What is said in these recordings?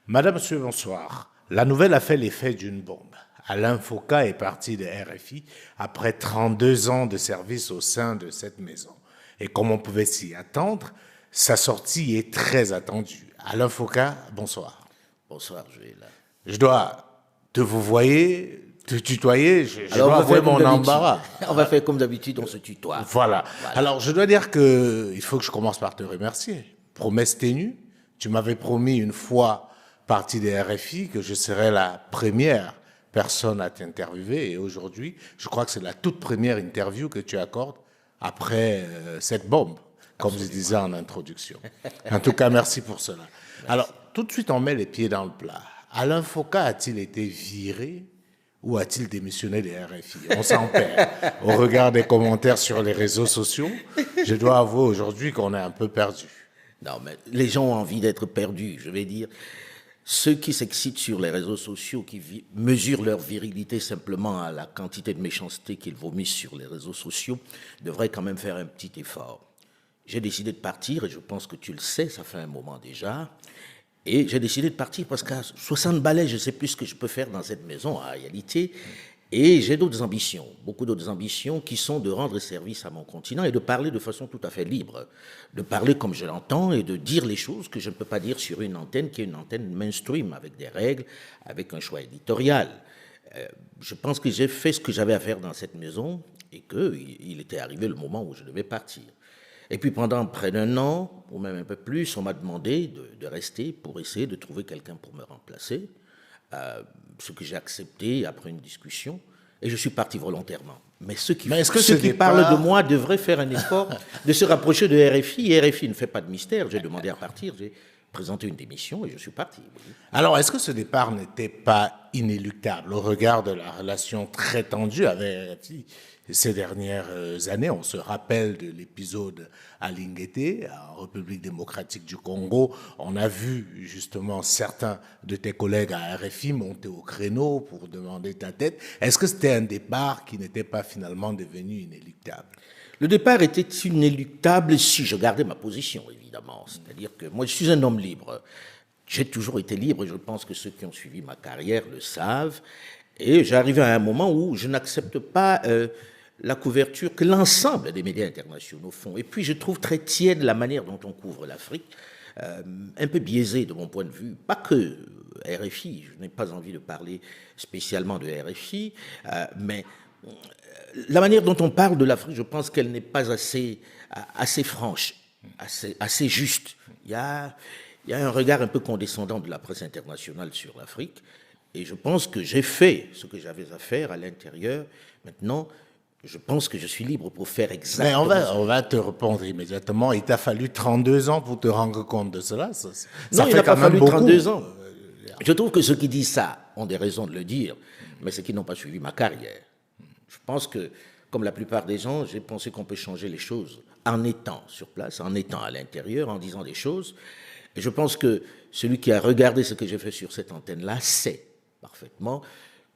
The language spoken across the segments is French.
Madame, Monsieur, bonsoir. La nouvelle a fait l'effet d'une bombe. Alain Foucault est parti de RFI après 32 ans de service au sein de cette maison. Et comme on pouvait s'y attendre, sa sortie est très attendue. Alain Foucault, bonsoir. Bonsoir, Joël. Je dois te vous voyez, te tutoyer, je Alors, dois avouer mon embarras. On va faire comme d'habitude, on se tutoie. Voilà. Alors, je dois dire que il faut que je commence par te remercier. Promesse ténue, tu m'avais promis une fois partie des RFI que je serais la première personne à t'interviewer et aujourd'hui, je crois que c'est la toute première interview que tu accordes après cette bombe, comme je disais en introduction. En tout cas, merci pour cela. Merci. Alors, tout de suite, on met les pieds dans le plat. Alain Foucault a-t-il été viré ou a-t-il démissionné des RFI? On s'en perd. Au regard des commentaires sur les réseaux sociaux, je dois avouer aujourd'hui qu'on est un peu perdu. Non, mais les gens ont envie d'être perdus, je vais dire. Ceux qui s'excitent sur les réseaux sociaux, qui mesurent leur virilité simplement à la quantité de méchanceté qu'ils vomissent sur les réseaux sociaux, devraient quand même faire un petit effort. J'ai décidé de partir, et je pense que tu le sais, ça fait un moment déjà. Et j'ai décidé de partir parce qu'à 60 balais, je ne sais plus ce que je peux faire dans cette maison, en réalité. Et j'ai d'autres ambitions, beaucoup d'autres ambitions qui sont de rendre service à mon continent et de parler de façon tout à fait libre, de parler comme je l'entends et de dire les choses que je ne peux pas dire sur une antenne qui est une antenne mainstream, avec des règles, avec un choix éditorial. Je pense que j'ai fait ce que j'avais à faire dans cette maison et qu'il était arrivé le moment où je devais partir. Et puis pendant près d'un an, ou même un peu plus, on m'a demandé de rester pour essayer de trouver quelqu'un pour me remplacer. Ce que j'ai accepté après une discussion, et je suis parti volontairement. Mais ceux qui parlent de moi devraient faire un effort de se rapprocher de RFI. Et RFI ne fait pas de mystère. J'ai demandé à partir, j'ai présenté une démission et je suis parti. Alors, est-ce que ce départ n'était pas inéluctable au regard de la relation très tendue avec RFI ces dernières années? On se rappelle de l'épisode à Linguété, en République démocratique du Congo. On a vu justement certains de tes collègues à RFI monter au créneau pour demander ta tête. Est-ce que c'était un départ qui n'était pas finalement devenu inéluctable? Le départ était inéluctable si je gardais ma position, évidemment. C'est-à-dire que moi, je suis un homme libre. J'ai toujours été libre et je pense que ceux qui ont suivi ma carrière le savent. Et j'arrivais à un moment où je n'accepte pas la couverture que l'ensemble des médias internationaux font. Et puis, je trouve très tiède la manière dont on couvre l'Afrique, un peu biaisée de mon point de vue. Pas que RFI, je n'ai pas envie de parler spécialement de RFI, mais la manière dont on parle de l'Afrique, je pense qu'elle n'est pas assez franche, assez juste. Il y a un regard un peu condescendant de la presse internationale sur l'Afrique, et je pense que j'ai fait ce que j'avais à faire à l'intérieur. Maintenant, je pense que je suis libre pour faire exactement. Mais on va te répondre immédiatement. Il t'a fallu 32 ans pour te rendre compte de cela. Non, il n'a pas fallu 32 ans. Je trouve que ceux qui disent ça ont des raisons de le dire, mais ceux qui n'ont pas suivi ma carrière. Je pense que, comme la plupart des gens, j'ai pensé qu'on peut changer les choses en étant sur place, en étant à l'intérieur, en disant des choses. Et je pense que celui qui a regardé ce que j'ai fait sur cette antenne-là sait parfaitement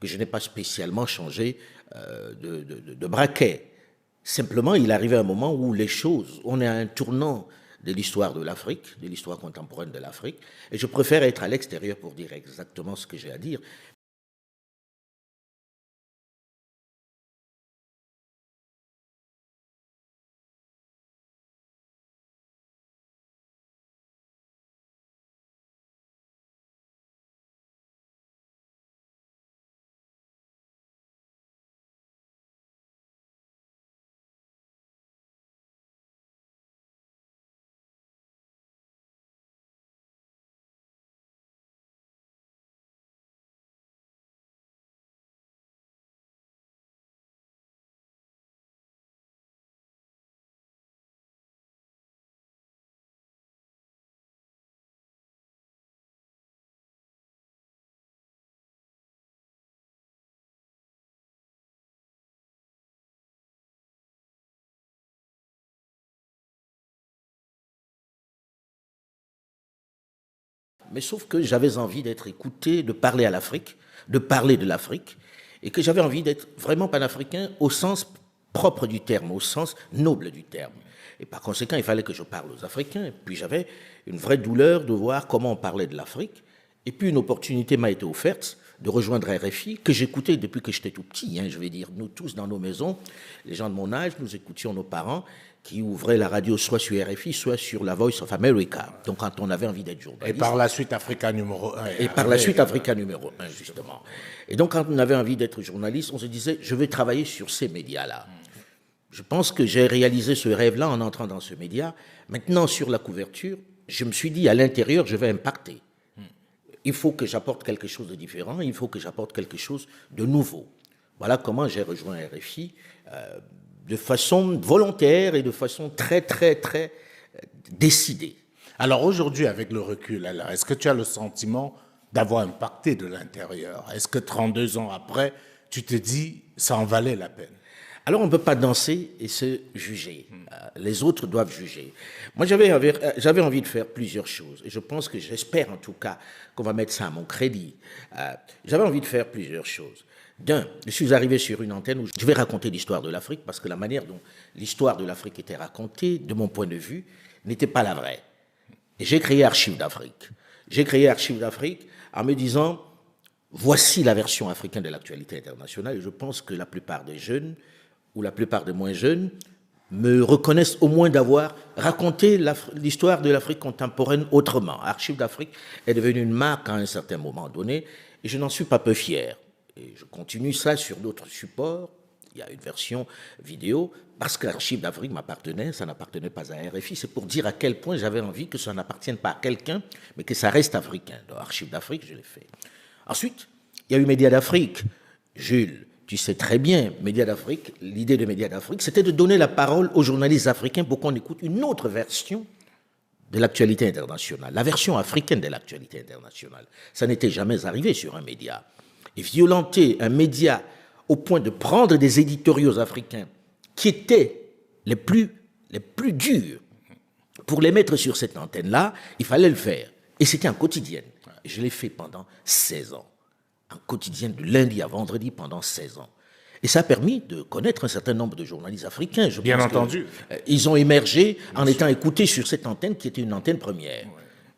que je n'ai pas spécialement changé de braquet. Simplement, il arrivait un moment où les choses, on est à un tournant de l'histoire de l'Afrique, de l'histoire contemporaine de l'Afrique, et je préfère être à l'extérieur pour dire exactement ce que j'ai à dire. Mais sauf que j'avais envie d'être écouté, de parler à l'Afrique, de parler de l'Afrique, et que j'avais envie d'être vraiment panafricain au sens propre du terme, au sens noble du terme. Et par conséquent, il fallait que je parle aux Africains. Et puis j'avais une vraie douleur de voir comment on parlait de l'Afrique Et puis une opportunité m'a été offerte de rejoindre RFI, que j'écoutais depuis que j'étais tout petit, je vais dire. Nous tous, dans nos maisons, les gens de mon âge, nous écoutions nos parents qui ouvraient la radio soit sur RFI, soit sur la Voice of America. Donc quand on avait envie d'être journaliste. Et par la suite, Africa numéro 1. Et par la suite, Africa numéro 1, justement. Et donc quand on avait envie d'être journaliste, on se disait, je vais travailler sur ces médias-là. Je pense que j'ai réalisé ce rêve-là en entrant dans ce média. Maintenant, sur la couverture, je me suis dit, à l'intérieur, je vais impacter. Il faut que j'apporte quelque chose de différent, il faut que j'apporte quelque chose de nouveau. Voilà comment j'ai rejoint RFI, de façon volontaire et de façon très, très, très décidée. Alors aujourd'hui, avec le recul, est-ce que tu as le sentiment d'avoir impacté de l'intérieur? Est-ce que 32 ans après, tu te dis, ça en valait la peine? Alors on ne peut pas danser et se juger. Les autres doivent juger. Moi, j'avais envie de faire plusieurs choses. Et je pense que, j'espère en tout cas, qu'on va mettre ça à mon crédit. J'avais envie de faire plusieurs choses. D'un, je suis arrivé sur une antenne où je vais raconter l'histoire de l'Afrique, parce que la manière dont l'histoire de l'Afrique était racontée, de mon point de vue, n'était pas la vraie. Et j'ai créé Archives d'Afrique. J'ai créé Archives d'Afrique en me disant, voici la version africaine de l'actualité internationale. Et je pense que la plupart des jeunes, ou la plupart des moins jeunes, me reconnaissent au moins d'avoir raconté l'histoire de l'Afrique contemporaine autrement. Archives d'Afrique est devenue une marque à un certain moment donné, et je n'en suis pas peu fier. Et je continue ça sur d'autres supports. Il y a une version vidéo, parce que Archives d'Afrique m'appartenait, ça n'appartenait pas à RFI. C'est pour dire à quel point j'avais envie que ça n'appartienne pas à quelqu'un, mais que ça reste africain. Donc Archives d'Afrique, je l'ai fait. Ensuite, il y a eu Médias d'Afrique. Jules, tu sais très bien, Médias d'Afrique, l'idée de Médias d'Afrique, c'était de donner la parole aux journalistes africains pour qu'on écoute une autre version de l'actualité internationale, la version africaine de l'actualité internationale. Ça n'était jamais arrivé sur un média. Et violenter un média au point de prendre des éditoriaux africains qui étaient les plus durs pour les mettre sur cette antenne-là, il fallait le faire. Et c'était en quotidienne. Je l'ai fait pendant 16 ans. En quotidien de lundi à vendredi pendant 16 ans. Et ça a permis de connaître un certain nombre de journalistes africains. Bien entendu. Ils ont émergé en étant écoutés sur cette antenne qui était une antenne première.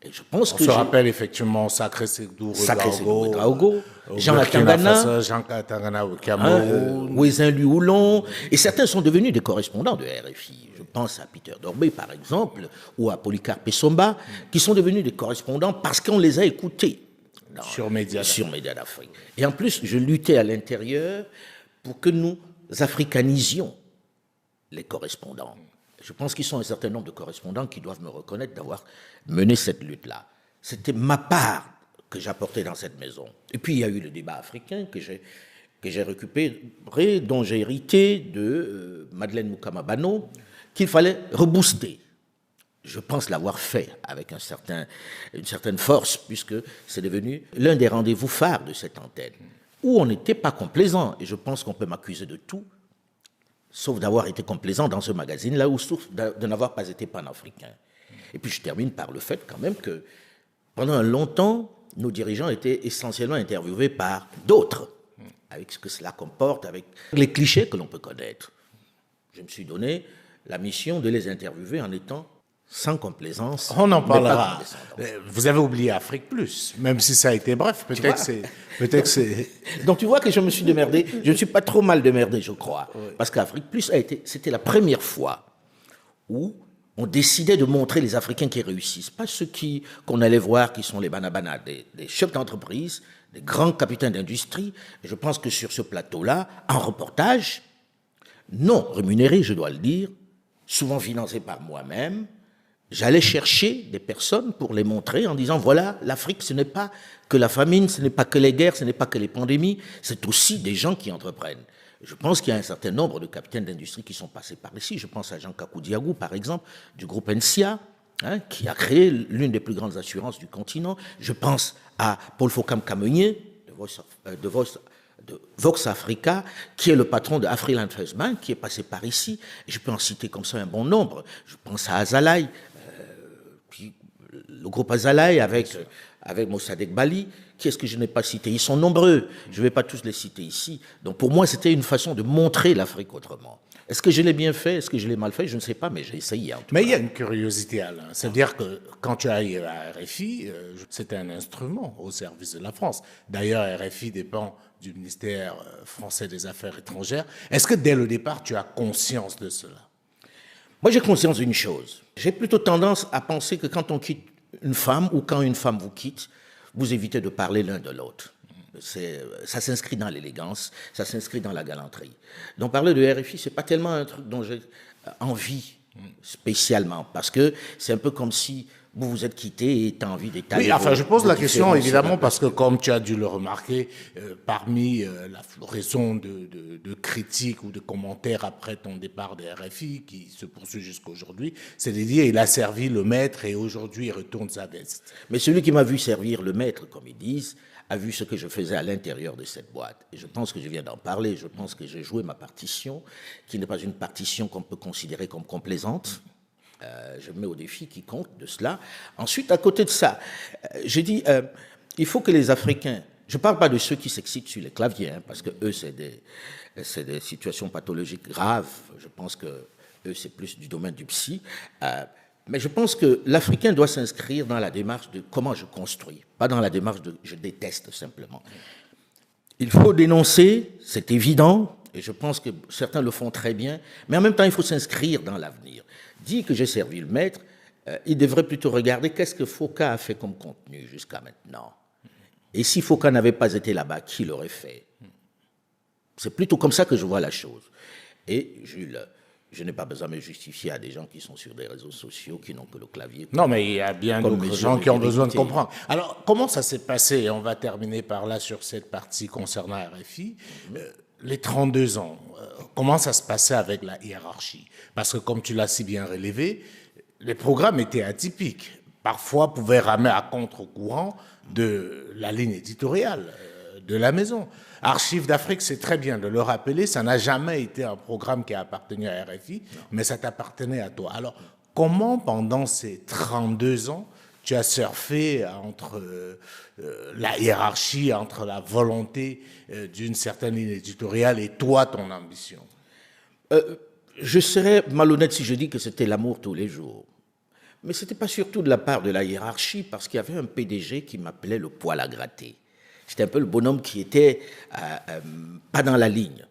Et je pense on se rappelle effectivement Sacré Sékou Ouedraogo, Jean Katangana au Cameroun, Ouezin Luoulon, et certains sont devenus des correspondants de RFI. Je pense à Peter Dorbé, par exemple, ou à Polycarpe Somba, qui sont devenus des correspondants parce qu'on les a écoutés. Sur Médias d'Afrique. Et en plus, je luttais à l'intérieur pour que nous africanisions les correspondants. Je pense qu'ils sont un certain nombre de correspondants qui doivent me reconnaître d'avoir mené cette lutte-là. C'était ma part que j'apportais dans cette maison. Et puis, il y a eu le débat africain que j'ai récupéré, dont j'ai hérité de Madeleine Moukamabano, qu'il fallait rebooster. Je pense l'avoir fait avec une certaine force, puisque c'est devenu l'un des rendez-vous phares de cette antenne, où on n'était pas complaisant. Et je pense qu'on peut m'accuser de tout, sauf d'avoir été complaisant dans ce magazine-là, ou sauf de n'avoir pas été panafricain. Et puis je termine par le fait quand même que pendant un long temps, nos dirigeants étaient essentiellement interviewés par d'autres, avec ce que cela comporte, avec les clichés que l'on peut connaître. Je me suis donné la mission de les interviewer en étant sans complaisance. On en parlera. Vous avez oublié Afrique Plus, même si ça a été bref. Peut-être que c'est. Donc tu vois que je me suis démerdé. Je ne suis pas trop mal démerdé, je crois. Oui. Parce qu'Afrique Plus c'était la première fois où on décidait de montrer les Africains qui réussissent. Pas ceux qu'on allait voir qui sont les banabana, des chefs d'entreprise, des grands capitaines d'industrie. Et je pense que sur ce plateau-là, en reportage, non rémunéré, je dois le dire, souvent financé par moi-même, j'allais chercher des personnes pour les montrer en disant, voilà, l'Afrique, ce n'est pas que la famine, ce n'est pas que les guerres, ce n'est pas que les pandémies, c'est aussi des gens qui entreprennent. Je pense qu'il y a un certain nombre de capitaines d'industrie qui sont passés par ici. Je pense à Jean Kakou Diagou, par exemple, du groupe NCA, qui a créé l'une des plus grandes assurances du continent. Je pense à Paul Fokam-Kamenier, de Vox Africa, qui est le patron de Afriland First Bank, qui est passé par ici. Et je peux en citer comme ça un bon nombre. Je pense à Azalaï, le groupe Azalaï avec Mossadegh Bali. Qui est-ce que je n'ai pas cité? Ils sont nombreux. Je ne vais pas tous les citer ici. Donc pour moi, c'était une façon de montrer l'Afrique autrement. Est-ce que je l'ai bien fait? Est-ce que je l'ai mal fait? Je ne sais pas, mais j'ai essayé. Mais il y a une curiosité, Alain. C'est-à-dire que quand tu arrives à RFI, c'était un instrument au service de la France. D'ailleurs, RFI dépend du ministère français des Affaires étrangères. Est-ce que dès le départ, tu as conscience de cela? Moi, j'ai conscience d'une chose. J'ai plutôt tendance à penser que quand on quitte une femme ou quand une femme vous quitte, vous évitez de parler l'un de l'autre. Ça s'inscrit dans l'élégance, ça s'inscrit dans la galanterie. Donc parler de RFI, c'est pas tellement un truc dont j'ai envie spécialement, parce que c'est un peu comme si vous vous êtes quitté et tu as envie d'étaler. Oui, enfin, je pose la question évidemment parce que, comme tu as dû le remarquer, parmi la floraison de critiques ou de commentaires après ton départ de RFI, qui se poursuit jusqu'à aujourd'hui, c'est de dire il a servi le maître et aujourd'hui il retourne sa veste. Mais celui qui m'a vu servir le maître, comme ils disent, a vu ce que je faisais à l'intérieur de cette boîte. Et je pense que je viens d'en parler. Je pense que j'ai joué ma partition, qui n'est pas une partition qu'on peut considérer comme complaisante. Je mets au défi quiconque de cela. Ensuite, à côté de ça, j'ai dit, il faut que les Africains, je ne parle pas de ceux qui s'excitent sur les claviers, hein, parce que eux, c'est des situations pathologiques graves. Je pense que eux, c'est plus du domaine du psy. Mais je pense que l'Africain doit s'inscrire dans la démarche de comment je construis, pas dans la démarche de je déteste simplement. Il faut dénoncer, c'est évident, et je pense que certains le font très bien, mais en même temps, il faut s'inscrire dans l'avenir. Dit que j'ai servi le maître, il devrait plutôt regarder qu'est-ce que Foka a fait comme contenu jusqu'à maintenant. Et si Foka n'avait pas été là-bas, qui l'aurait fait? C'est plutôt comme ça que je vois la chose. Et Jules, je n'ai pas besoin de me justifier à des gens qui sont sur des réseaux sociaux, qui n'ont que le clavier. Non, mais il y a bien d'autres gens qui ont besoin de comprendre. Alors, comment ça s'est passé? On va terminer par là sur cette partie concernant RFI. Les 32 ans, comment ça se passait avec la hiérarchie? Parce que, comme tu l'as si bien relevé, les programmes étaient atypiques. Parfois, pouvaient ramer à contre-courant de la ligne éditoriale de la maison. Archives d'Afrique, c'est très bien de le rappeler, ça n'a jamais été un programme qui a appartenu à RFI, mais ça t'appartenait à toi. Alors, comment, pendant ces 32 ans, tu as surfé entre la hiérarchie, entre la volonté d'une certaine ligne éditoriale et toi, ton ambition? Je serais malhonnête si je dis que c'était l'amour tous les jours. Mais ce n'était pas surtout de la part de la hiérarchie, parce qu'il y avait un PDG qui m'appelait le poil à gratter. C'était un peu le bonhomme qui était pas dans la ligne.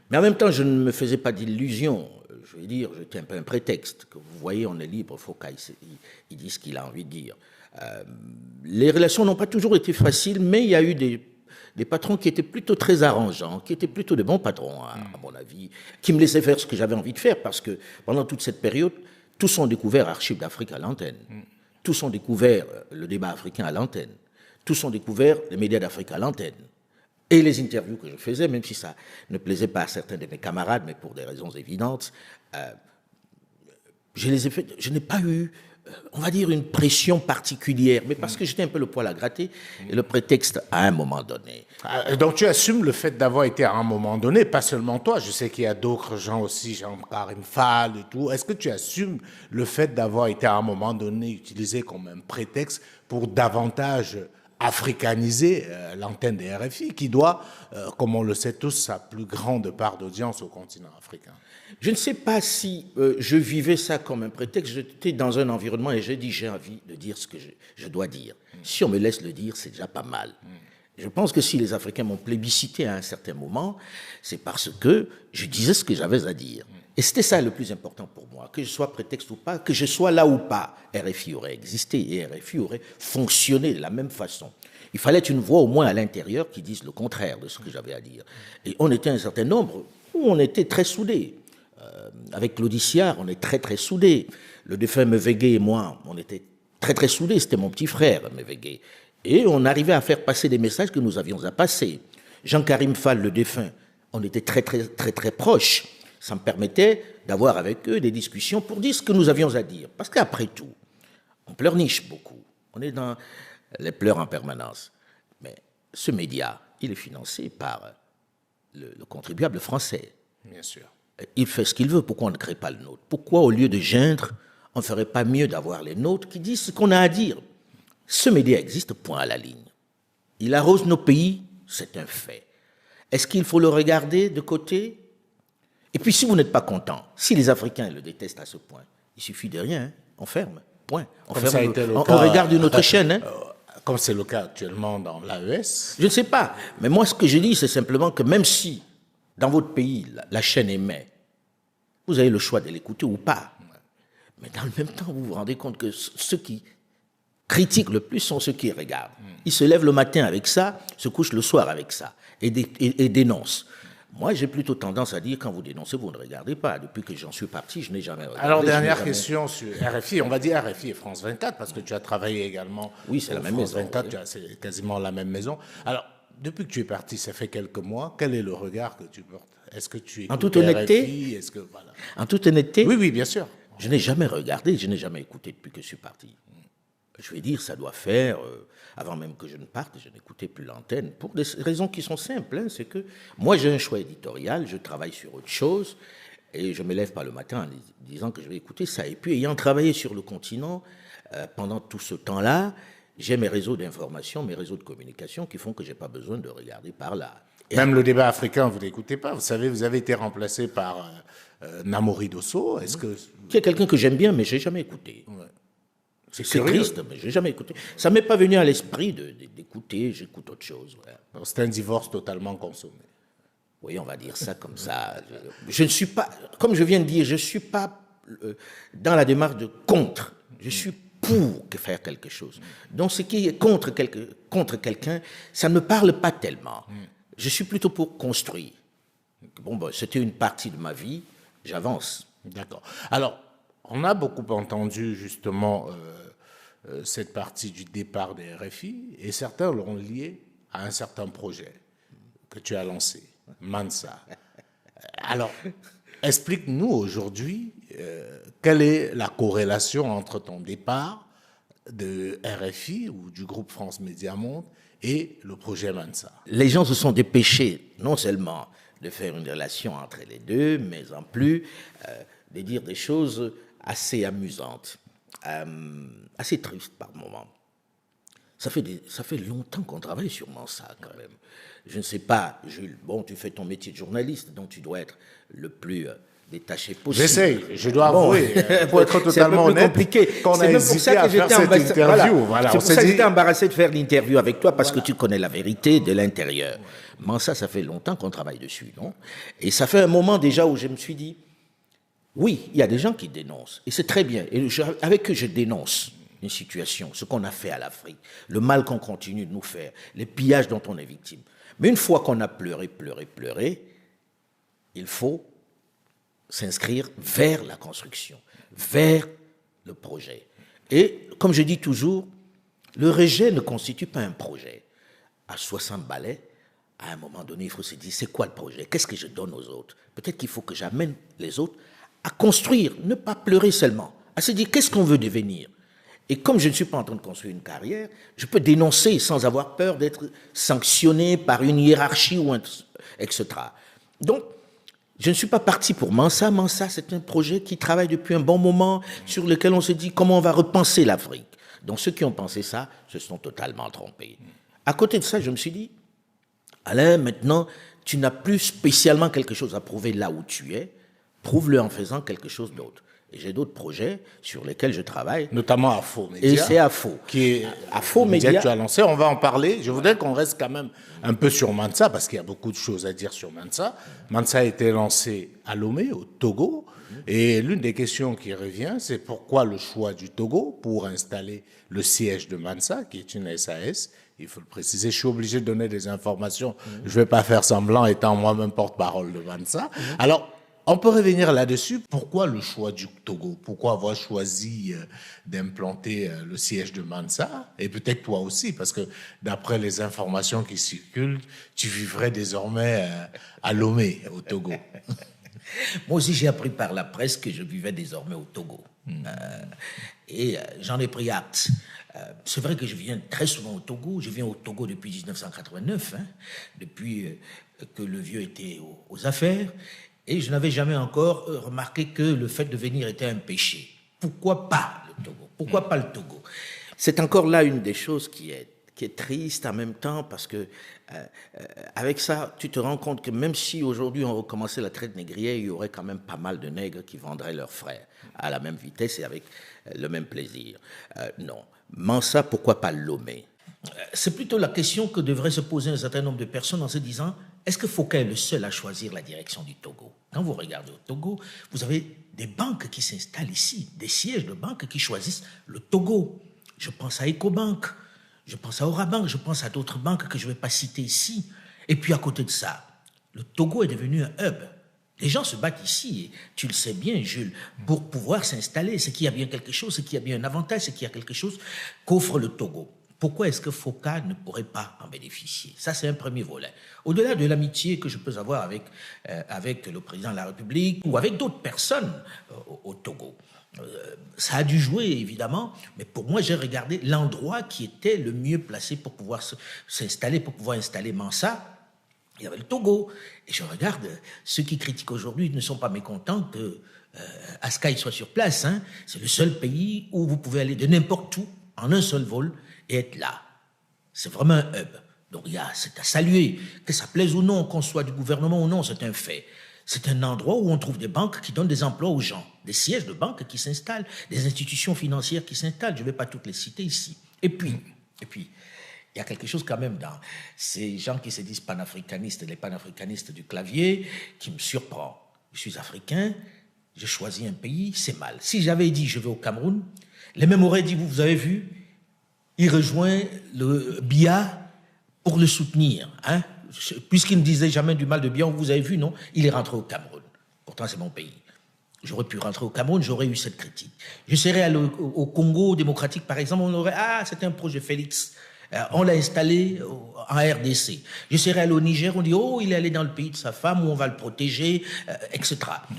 Mais en même temps, je ne me faisais pas d'illusions. Je veux dire, j'étais un peu un prétexte. Que vous voyez, on est libre, il faut qu'il dise ce qu'il a envie de dire. Les relations n'ont pas toujours été faciles, mais il y a eu des patrons qui étaient plutôt très arrangeants, qui étaient plutôt de bons patrons, à mon avis, qui me laissaient faire ce que j'avais envie de faire, parce que pendant toute cette période, tous ont découvert Archives d'Afrique à l'antenne. Tous ont découvert le débat africain à l'antenne. Tous ont découvert les médias d'Afrique à l'antenne. Et les interviews que je faisais, même si ça ne plaisait pas à certains de mes camarades, mais pour des raisons évidentes, je les ai faites. Je n'ai pas eu, on va dire, une pression particulière, mais parce que j'étais un peu le poil à gratter, et le prétexte à un moment donné. Donc tu assumes le fait d'avoir été à un moment donné, pas seulement toi, je sais qu'il y a d'autres gens aussi, Jean-Karim Fall et tout. Est-ce que tu assumes le fait d'avoir été à un moment donné utilisé comme un prétexte pour davantage africaniser l'antenne des RFI, qui doit, comme on le sait tous, sa plus grande part d'audience au continent africain? Je ne sais pas si je vivais ça comme un prétexte. J'étais dans un environnement et j'ai dit j'ai envie de dire ce que je dois dire. Si on me laisse le dire, c'est déjà pas mal. Je pense que si les Africains m'ont plébiscité à un certain moment, c'est parce que je disais ce que j'avais à dire. Et c'était ça le plus important pour moi, que je sois prétexte ou pas, que je sois là ou pas. RFI aurait existé et RFI aurait fonctionné de la même façon. Il fallait une voix au moins à l'intérieur qui dise le contraire de ce que j'avais à dire. Et on était un certain nombre où on était très soudés. Avec Claude Issiard, on est très très soudés. Le défunt Mevegué et moi, on était très très soudés. C'était mon petit frère, Mevegué. Et on arrivait à faire passer des messages que nous avions à passer. Jean-Karim Fall, le défunt, on était très très très très proches. Ça me permettait d'avoir avec eux des discussions pour dire ce que nous avions à dire. Parce qu'après tout, on pleurniche beaucoup. On est dans les pleurs en permanence. Mais ce média, il est financé par le contribuable français. Bien sûr. Il fait ce qu'il veut. Pourquoi on ne crée pas le nôtre? Pourquoi, au lieu de geindre, on ne ferait pas mieux d'avoir les nôtres qui disent ce qu'on a à dire. Ce média existe, point à la ligne. Il arrose nos pays, c'est un fait. Est-ce qu'il faut le regarder de côté? Et puis si vous n'êtes pas content, si les Africains le détestent à ce point, il suffit de rien, hein, on ferme, point. On regarde une autre chaîne. Hein. Comme c'est le cas actuellement dans l'AES. Je ne sais pas, mais moi ce que je dis, c'est simplement que même si dans votre pays, la chaîne émet, vous avez le choix de l'écouter ou pas. Mais dans le même temps, vous vous rendez compte que ceux qui critiquent le plus sont ceux qui regardent. Ils se lèvent le matin avec ça, se couchent le soir avec ça, et dénoncent. Moi, j'ai plutôt tendance à dire, quand vous dénoncez, vous ne regardez pas. Depuis que j'en suis parti, je n'ai jamais regardé. Alors, dernière question sur RFI. On va dire RFI et France 24, parce que tu as travaillé également. Oui, c'est la même France maison. 24, c'est quasiment la même maison. Alors, depuis que tu es parti, ça fait quelques mois, quel est le regard que tu portes? Est-ce que tu écoutes en toute honnêteté, RFI? Est-ce que, voilà. En toute honnêteté, oui, bien sûr. Je n'ai jamais regardé, je n'ai jamais écouté depuis que je suis parti. Je vais dire, ça doit faire, avant même que je ne parte, je n'écoutais plus l'antenne, pour des raisons qui sont simples. Hein, c'est que moi, j'ai un choix éditorial, je travaille sur autre chose, et je ne me lève pas le matin en disant que je vais écouter ça. Et puis, ayant travaillé sur le continent, pendant tout ce temps-là, j'ai mes réseaux d'information, mes réseaux de communication qui font que je n'ai pas besoin de regarder par là. Et même le débat africain, vous n'écoutez pas. Vous savez, vous avez été remplacé par Namori Dosso. Est-ce que... C'est quelqu'un que j'aime bien, mais je n'ai jamais écouté. Ouais. C'est triste, mais je n'ai jamais écouté. Ça ne m'est pas venu à l'esprit d'écouter, j'écoute autre chose. Ouais. C'est un divorce totalement consommé. Oui, on va dire ça comme ça. Je ne suis pas, comme je viens de dire, je ne suis pas dans la démarche de contre. Je suis pour faire quelque chose. Donc ce qui est contre quelqu'un, ça ne me parle pas tellement. Je suis plutôt pour construire. Bon, c'était une partie de ma vie, j'avance. D'accord. Alors, on a beaucoup entendu justement cette partie du départ des RFI, et certains l'ont lié à un certain projet que tu as lancé, Mansa. Alors, explique-nous aujourd'hui quelle est la corrélation entre ton départ de RFI ou du groupe France Média Monde et le projet Mansa. Les gens se sont dépêchés non seulement de faire une relation entre les deux, mais en plus de dire des choses assez amusantes, assez tristes par moments. Ça fait longtemps qu'on travaille sur Mansa, quand même. Je ne sais pas, Jules, bon, tu fais ton métier de journaliste, donc tu dois être le plus détaché possible. J'essaye, je dois avouer, pour être totalement honnête, compliqué. Qu'on a hésité à faire cette interview. Voilà, c'est pour ça que j'étais embarrassé de faire l'interview avec toi, parce que tu connais la vérité de l'intérieur. Mansa, ça fait longtemps qu'on travaille dessus, non? Et ça fait un moment déjà où je me suis dit, oui, il y a des gens qui dénoncent, et c'est très bien, et avec eux je dénonce une situation, ce qu'on a fait à l'Afrique, le mal qu'on continue de nous faire, les pillages dont on est victime. Mais une fois qu'on a pleuré, il faut s'inscrire vers la construction, vers le projet. Et comme je dis toujours, le rejet ne constitue pas un projet. À 60 balais, à un moment donné, il faut se dire, c'est quoi le projet? Qu'est-ce que je donne aux autres? Peut-être qu'il faut que j'amène les autres à construire, ne pas pleurer seulement, à se dire, qu'est-ce qu'on veut devenir? Et comme je ne suis pas en train de construire une carrière, je peux dénoncer sans avoir peur d'être sanctionné par une hiérarchie, ou etc. Donc, je ne suis pas parti pour Mansa. Mansa, c'est un projet qui travaille depuis un bon moment, sur lequel on se dit comment on va repenser l'Afrique. Donc, ceux qui ont pensé ça se sont totalement trompés. À côté de ça, je me suis dit, Alain, maintenant, tu n'as plus spécialement quelque chose à prouver là où tu es. Prouve-le en faisant quelque chose d'autre. Et j'ai d'autres projets sur lesquels je travaille. Notamment Afo Média. Et c'est Afo. Qui est Afo Média que tu as lancé. On va en parler. Je voudrais qu'on reste quand même un peu sur Mansa, parce qu'il y a beaucoup de choses à dire sur Mansa. Mansa a été lancé à Lomé, au Togo. Et l'une des questions qui revient, c'est pourquoi le choix du Togo pour installer le siège de Mansa, qui est une SAS. Il faut le préciser, je suis obligé de donner des informations. Je ne vais pas faire semblant, étant moi-même porte-parole de Mansa. Alors, on peut revenir là-dessus. Pourquoi le choix du Togo? Pourquoi avoir choisi d'implanter le siège de Mansa? Et peut-être toi aussi, parce que d'après les informations qui circulent, tu vivrais désormais à Lomé, au Togo. Moi aussi, j'ai appris par la presse que je vivais désormais au Togo. Et j'en ai pris acte. C'est vrai que je viens très souvent au Togo. Je viens au Togo depuis 1989, depuis que le vieux était aux affaires. Et je n'avais jamais encore remarqué que le fait de venir était un péché. pourquoi pas le Togo? Pourquoi pas le Togo? C'est encore là une des choses qui est triste en même temps, parce que avec ça, tu te rends compte que même si aujourd'hui on recommençait la traite négrière, il y aurait quand même pas mal de nègres qui vendraient leurs frères à la même vitesse et avec le même plaisir. Non. Mansa, pourquoi pas Lomé? C'est plutôt la question que devrait se poser un certain nombre de personnes en se disant, est-ce que Foucault est le seul à choisir la direction du Togo? Quand vous regardez au Togo, vous avez des banques qui s'installent ici, des sièges de banques qui choisissent le Togo. Je pense à Ecobank, je pense à Orabank, je pense à d'autres banques que je ne vais pas citer ici. Et puis à côté de ça, le Togo est devenu un hub. Les gens se battent ici, et tu le sais bien, Jules, pour pouvoir s'installer. C'est qu'il y a bien quelque chose, c'est qu'il y a bien un avantage, c'est qu'il y a quelque chose qu'offre le Togo. Pourquoi est-ce que Foucault ne pourrait pas en bénéficier? Ça, c'est un premier volet. Au-delà de l'amitié que je peux avoir avec le président de la République ou avec d'autres personnes au Togo, ça a dû jouer, évidemment, mais pour moi, j'ai regardé l'endroit qui était le mieux placé pour pouvoir s'installer, pour pouvoir installer Mansa. Il y avait le Togo. Et je regarde, ceux qui critiquent aujourd'hui ne sont pas mécontents que Askai soit sur place. Hein. C'est le seul pays où vous pouvez aller de n'importe où, en un seul vol, et être là. C'est vraiment un hub. Donc, c'est à saluer. Que ça plaise ou non, qu'on soit du gouvernement ou non, c'est un fait. C'est un endroit où on trouve des banques qui donnent des emplois aux gens, des sièges de banques qui s'installent, des institutions financières qui s'installent. Je ne vais pas toutes les citer ici. Et puis, il y a quelque chose quand même dans ces gens qui se disent panafricanistes, les panafricanistes du clavier, qui me surprend. Je suis africain, je choisis un pays, c'est mal. Si j'avais dit je vais au Cameroun, les mêmes auraient dit, vous avez vu, il rejoint le Biya pour le soutenir, hein? Puisqu'il ne disait jamais du mal de Biya, vous avez vu, non? Il est rentré au Cameroun. Pourtant, c'est mon pays. J'aurais pu rentrer au Cameroun, j'aurais eu cette critique. Je serais allé au Congo démocratique, par exemple, on aurait, c'était un projet Félix. On l'a installé en RDC. Je serais allé au Niger, on dit, il est allé dans le pays de sa femme, où on va le protéger, etc.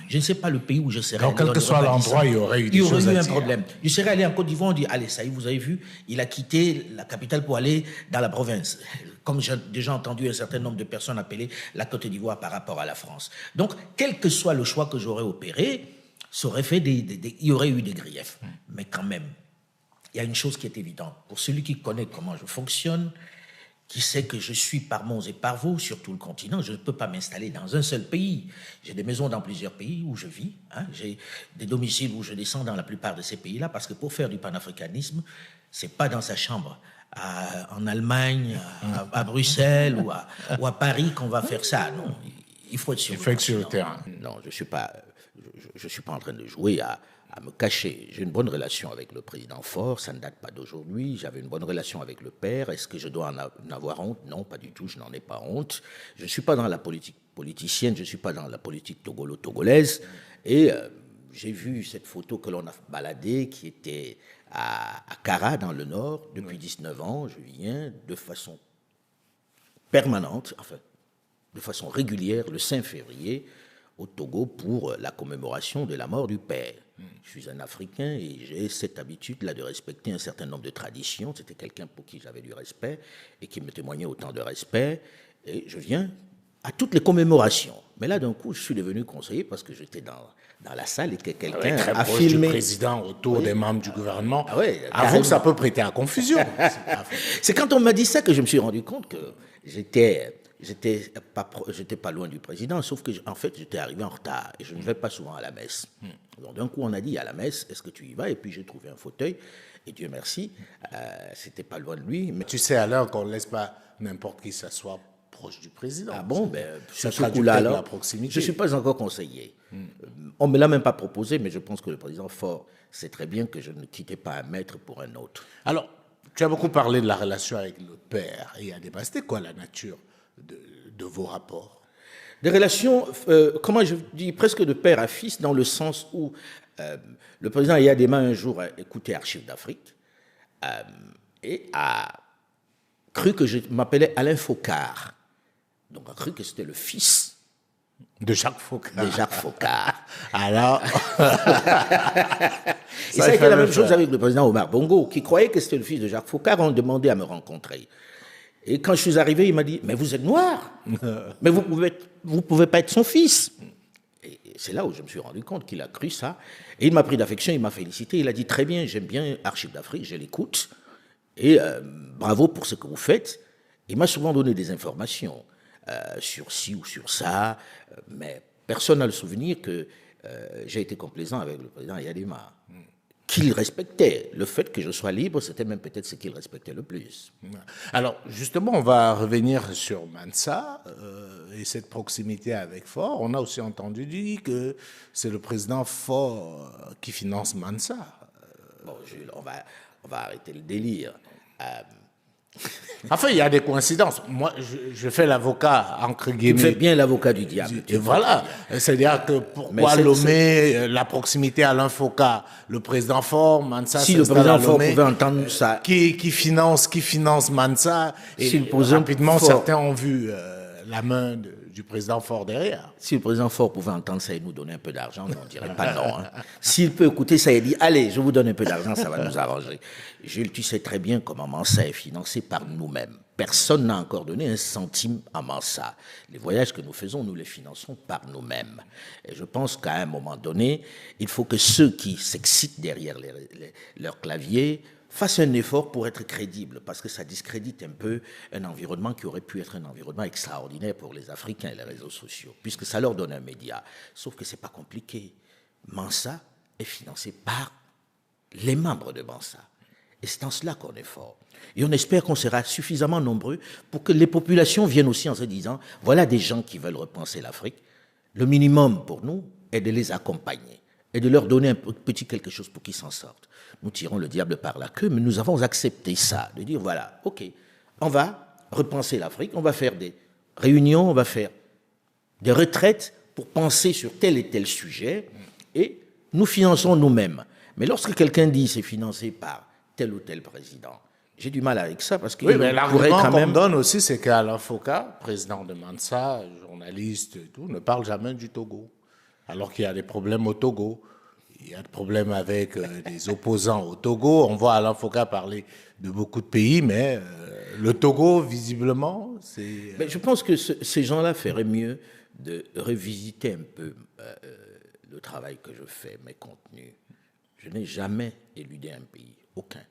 Je ne sais pas le pays où je serais allé. Donc, quel que soit l'endroit, il y aurait eu des choses à dire. Il y aurait eu un problème. Je serais allé en Côte d'Ivoire, on dit, allez, ça y est, vous avez vu, il a quitté la capitale pour aller dans la province. Comme j'ai déjà entendu un certain nombre de personnes appeler la Côte d'Ivoire par rapport à la France. Donc, quel que soit le choix que j'aurais opéré, ça aurait fait il y aurait eu des griefs. Mais quand même, il y a une chose qui est évidente. Pour celui qui connaît comment je fonctionne, qui sait que je suis par monts et par vaux sur tout le continent, je ne peux pas m'installer dans un seul pays. J'ai des maisons dans plusieurs pays où je vis. Hein, j'ai des domiciles où je descends dans la plupart de ces pays-là, parce que pour faire du panafricanisme, c'est pas dans sa chambre en Allemagne, à Bruxelles ou à Paris qu'on va faire ça. Non, il faut être sur le terrain. Non, je suis pas en train de jouer à me cacher. J'ai une bonne relation avec le président Faure, ça ne date pas d'aujourd'hui. J'avais une bonne relation avec le père. Est-ce que je dois en avoir honte? Non, pas du tout, je n'en ai pas honte. Je ne suis pas dans la politique politicienne, je ne suis pas dans la politique togolaise. Et j'ai vu cette photo que l'on a baladée, qui était à Kara, dans le Nord, depuis 19 ans. Je viens de façon permanente, enfin, de façon régulière, le 5 février, au Togo pour la commémoration de la mort du père. Je suis un Africain et j'ai cette habitude-là de respecter un certain nombre de traditions. C'était quelqu'un pour qui j'avais du respect et qui me témoignait autant de respect. Et je viens à toutes les commémorations. Mais là, d'un coup, je suis devenu conseiller parce que j'étais dans la salle et que quelqu'un a filmé. Du président autour des membres du gouvernement. Avoue que ça peut prêter à confusion. C'est quand on m'a dit ça que je me suis rendu compte que j'étais pas loin du président, sauf que en fait j'étais arrivé en retard et je ne vais pas souvent à la messe. Donc d'un coup on a dit à la messe, est-ce que tu y vas? Et puis j'ai trouvé un fauteuil et Dieu merci, c'était pas loin de lui. Mais tu sais alors qu'on ne laisse pas n'importe qui s'asseoir proche du président. Ah bon, sur ce coup-là, alors, je ne suis pas encore conseiller. On ne me l'a même pas proposé, mais je pense que le président Faure sait très bien que je ne quittais pas un maître pour un autre. Alors, tu as beaucoup parlé de la relation avec le père et à débat. C'était quoi la nature de vos rapports? Des relations, comment je dis, presque de père à fils, dans le sens où le président Yadema un jour a écouté Archives d'Afrique et a cru que je m'appelais Alain Focard. Donc a cru que c'était le fils de Jacques Focard. Alors, et ça a été la même chose avec le président Omar Bongo, qui croyait que c'était le fils de Jacques Focard. On demandait à me rencontrer. Et quand je suis arrivé, il m'a dit, mais vous êtes noir, mais vous pouvez pas être son fils. Et c'est là où je me suis rendu compte qu'il a cru ça. Et il m'a pris d'affection, il m'a félicité. Il a dit très bien, j'aime bien Archives d'Afrique, je l'écoute. Et bravo pour ce que vous faites. Il m'a souvent donné des informations sur ci ou sur ça, mais personne n'a le souvenir que j'ai été complaisant avec le président Yadima. Qu'il respectait. Le fait que je sois libre, c'était même peut-être ce qu'il respectait le plus. Alors, justement, on va revenir sur Mansa et cette proximité avec Faure. On a aussi entendu dire que c'est le président Faure qui finance Mansa. Bon, Jules, on va arrêter le délire. Enfin, il y a des coïncidences. Moi, je fais l'avocat, entre guillemets. Tu fais bien l'avocat du diable. Et voilà. C'est-à-dire que pourquoi Lomé, la proximité Alain Foka, le président Faure, Mansa, si le président Faure pouvait entendre ça. Qui finance Mansa. Et si rapidement, certains ont vu la main du président Faure derrière. Si le président Faure pouvait entendre ça et nous donner un peu d'argent, on ne dirait pas non. Hein. S'il peut écouter ça et dire, allez, je vous donne un peu d'argent, ça va nous arranger. Jules, tu sais très bien comment Mansa est financé par nous-mêmes. Personne n'a encore donné un centime à Mansa. Les voyages que nous faisons, nous les finançons par nous-mêmes. Et je pense qu'à un moment donné, il faut que ceux qui s'excitent derrière leur clavier fassent un effort pour être crédibles, parce que ça discrédite un peu un environnement qui aurait pu être un environnement extraordinaire pour les Africains et les réseaux sociaux, puisque ça leur donne un média. Sauf que c'est pas compliqué. Mansa est financé par les membres de Mansa. Et c'est en cela qu'on est fort. Et on espère qu'on sera suffisamment nombreux pour que les populations viennent aussi en se disant, voilà des gens qui veulent repenser l'Afrique. Le minimum pour nous est de les accompagner et de leur donner un petit quelque chose pour qu'ils s'en sortent. Nous tirons le diable par la queue, mais nous avons accepté ça, de dire, voilà, ok, on va repenser l'Afrique, on va faire des réunions, on va faire des retraites pour penser sur tel et tel sujet, et nous finançons nous-mêmes. Mais lorsque quelqu'un dit c'est financé par tel ou tel président, j'ai du mal avec ça, parce que oui, mais l'argument qu'on donne aussi, c'est qu'Alain Foka, président de Mansa, journaliste et tout, ne parle jamais du Togo, alors qu'il y a des problèmes au Togo. Il y a des problèmes avec des opposants au Togo. On voit Alain Foka parler de beaucoup de pays, mais le Togo, visiblement, c'est... Mais je pense que ces gens-là feraient mieux de revisiter un peu le travail que je fais, mes contenus. Je n'ai jamais éludé un pays, aucun.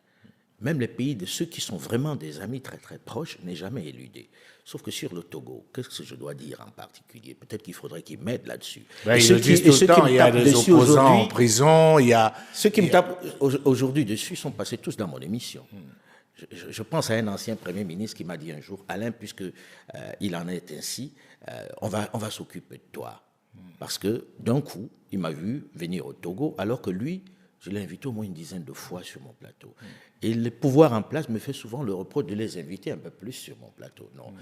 Même les pays de ceux qui sont vraiment des amis très très proches, je n'ai jamais éludé. Sauf que sur le Togo, qu'est-ce que je dois dire en particulier? Peut-être qu'il faudrait qu'ils m'aident là-dessus. Ben, ils le disent tout le temps, il y a des opposants en prison, il y a... Ceux qui me tapent aujourd'hui dessus sont passés tous dans mon émission. Je pense à un ancien Premier ministre qui m'a dit un jour, Alain, puisque il en est ainsi, on va s'occuper de toi. Parce que d'un coup, il m'a vu venir au Togo, alors que lui, je l'ai invité au moins une dizaine de fois sur mon plateau. Et le pouvoir en place me fait souvent le reproche de les inviter un peu plus sur mon plateau. Non,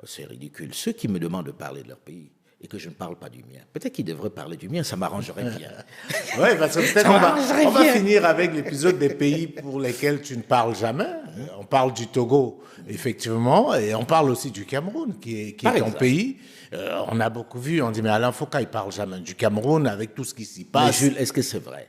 c'est ridicule. Ceux qui me demandent de parler de leur pays et que je ne parle pas du mien, peut-être qu'ils devraient parler du mien, ça m'arrangerait bien. Oui, parce que peut-être on va finir avec l'épisode des pays pour lesquels tu ne parles jamais. On parle du Togo, effectivement, et on parle aussi du Cameroun, qui est ton pays. On a beaucoup vu, on dit, mais Alain Foka, il ne parle jamais du Cameroun avec tout ce qui s'y passe. Mais Jules, est-ce que c'est vrai?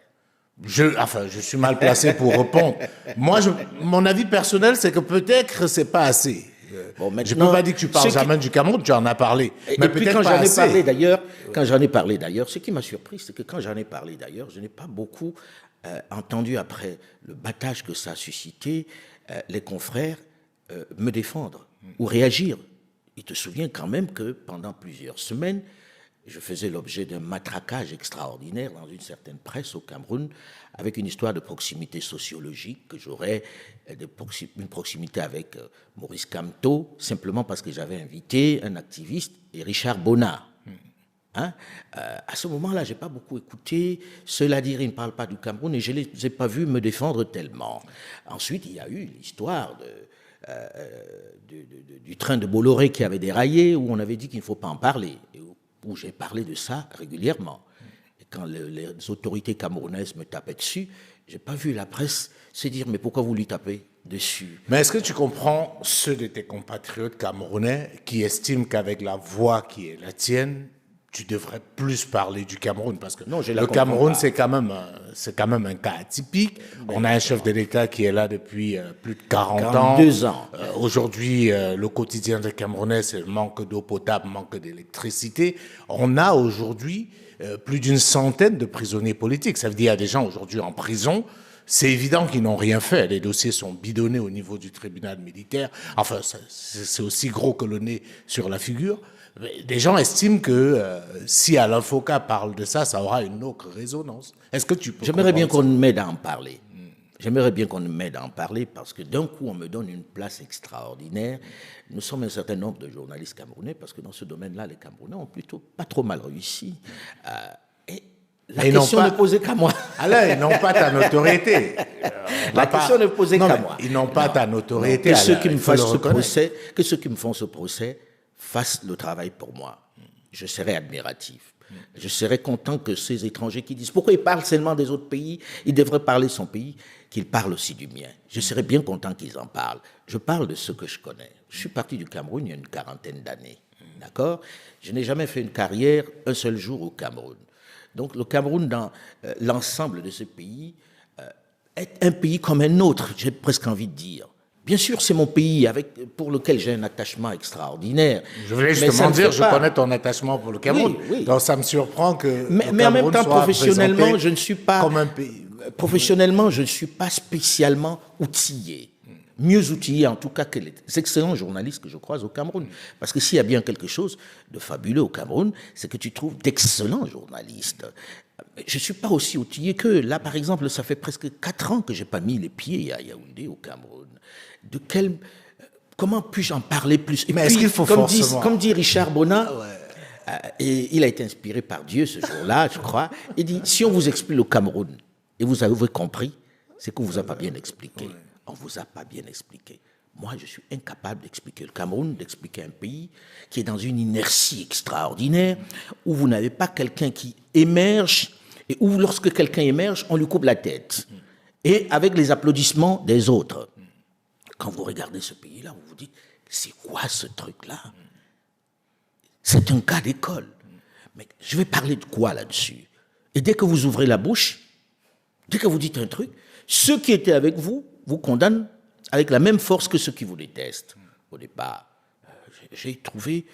Je suis mal placé pour répondre. Moi, mon avis personnel, c'est que peut-être c'est pas assez. Bon, je ne peux pas dire que tu parles jamais du Cameroun, tu en as parlé. Mais puis quand j'en ai parlé d'ailleurs, ce qui m'a surpris, c'est que quand j'en ai parlé d'ailleurs, je n'ai pas beaucoup entendu après le battage que ça a suscité, les confrères me défendre ou réagir. Il te souvient quand même que pendant plusieurs semaines, je faisais l'objet d'un matraquage extraordinaire dans une certaine presse au Cameroun, avec une histoire de proximité sociologique, que j'aurais une proximité avec Maurice Kamto, simplement parce que j'avais invité un activiste, et Richard Bonnat. Hein? À ce moment-là, je n'ai pas beaucoup écouté. Cela dire, ils ne parlent pas du Cameroun, et je ne les ai pas vus me défendre tellement. Ensuite, il y a eu l'histoire du train de Bolloré qui avait déraillé, où on avait dit qu'il ne faut pas en parler, et où j'ai parlé de ça régulièrement. Et quand les autorités camerounaises me tapaient dessus, je n'ai pas vu la presse se dire « mais pourquoi vous lui tapez dessus ?» Mais est-ce que tu comprends ceux de tes compatriotes camerounais qui estiment qu'avec la voix qui est la tienne, tu devrais plus parler du Cameroun, parce que non, le Cameroun, c'est quand même un cas atypique. On a un chef de l'État qui est là depuis plus de 42 ans. Aujourd'hui, le quotidien des Camerounais, c'est le manque d'eau potable, manque d'électricité. On a aujourd'hui plus d'une centaine de prisonniers politiques. Ça veut dire qu'il y a des gens aujourd'hui en prison. C'est évident qu'ils n'ont rien fait. Les dossiers sont bidonnés au niveau du tribunal militaire. Enfin, c'est aussi gros que le nez sur la figure. Des gens estiment que si Alain Foka parle de ça, ça aura une autre résonance. Est-ce que tu peux... J'aimerais bien qu'on m'aide à en parler. J'aimerais bien qu'on m'aide à en parler parce que d'un coup, on me donne une place extraordinaire. Nous sommes un certain nombre de journalistes camerounais parce que dans ce domaine-là, les Camerounais ont plutôt pas trop mal réussi. Et la question ne posait qu'à moi. Alain, ils n'ont pas ta notoriété. La question ne posait qu'à moi. Ils n'ont pas ta notoriété. Que ceux qui me font ce procès fassent le travail pour moi. Je serai admiratif. Je serais content que ces étrangers qui disent pourquoi ils parlent seulement des autres pays, ils devraient parler son pays, qu'ils parlent aussi du mien. Je serais bien content qu'ils en parlent. Je parle de ce que je connais. Je suis parti du Cameroun il y a une 40aine d'années. D'accord ? Je n'ai jamais fait une carrière un seul jour au Cameroun. Donc le Cameroun, dans l'ensemble de ce pays, est un pays comme un autre, j'ai presque envie de dire. Bien sûr, c'est mon pays pour lequel j'ai un attachement extraordinaire. Je voulais justement dire, je connais ton attachement pour le Cameroun. Oui, oui. Donc ça me surprend que mais en même temps, professionnellement, je ne suis pas comme un pays. Professionnellement, je ne suis pas spécialement outillé. Mieux outillé en tout cas que les excellents journalistes que je croise au Cameroun. Parce que s'il y a bien quelque chose de fabuleux au Cameroun, c'est que tu trouves d'excellents journalistes. Je ne suis pas aussi outillé qu'eux. Là, par exemple, ça fait presque 4 ans que je n'ai pas mis les pieds à Yaoundé, au Cameroun. Comment puis-je en parler plus? Et mais est-ce qu'il faut forcément... Comme dit Richard Bonnat, et il a été inspiré par Dieu ce jour-là, je crois, il dit, si on vous explique le Cameroun, et vous avez compris, c'est qu'on ne vous a pas bien expliqué. Ouais. On ne vous a pas bien expliqué. Moi, je suis incapable d'expliquer le Cameroun, d'expliquer un pays qui est dans une inertie extraordinaire, où vous n'avez pas quelqu'un qui émerge, et où lorsque quelqu'un émerge, on lui coupe la tête. Et avec les applaudissements des autres. Quand vous regardez ce pays-là, vous vous dites, c'est quoi ce truc-là? C'est un cas d'école. Mais je vais parler de quoi là-dessus? Et dès que vous ouvrez la bouche, dès que vous dites un truc, ceux qui étaient avec vous, vous condamnent avec la même force que ceux qui vous détestent. Au départ, j'ai trouvé,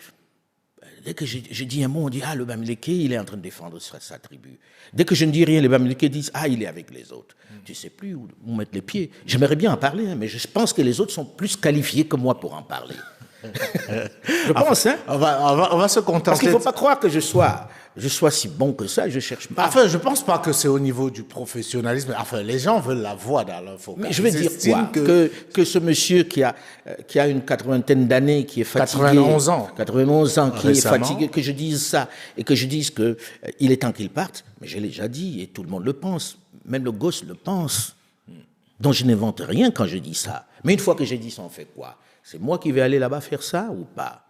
dès que j'ai dit un mot, on dit, ah, le Bamileke, il est en train de défendre sa tribu. Dès que je ne dis rien, les Bamileke disent, ah, il est avec les autres. Tu ne sais plus où mettre les pieds. J'aimerais bien en parler, hein, mais je pense que les autres sont plus qualifiés que moi pour en parler. Je pense, hein. On va se contenter. Parce qu'il ne faut pas croire que je sois si bon que ça, je ne cherche pas. Enfin, je ne pense pas que c'est au niveau du professionnalisme. Enfin, les gens veulent la voix d'Alain Foka. Mais je vais dire quoi que ce monsieur qui a une 80aine d'années, qui est fatigué... 91 ans. 91 ans, qui récemment. Est fatigué, que je dise ça, et que je dise qu'il est temps qu'il parte, mais je l'ai déjà dit, et tout le monde le pense. Même le gosse le pense. Donc je n'invente rien quand je dis ça. Mais une fois que j'ai dit ça, on fait quoi? C'est moi qui vais aller là-bas faire ça ou pas?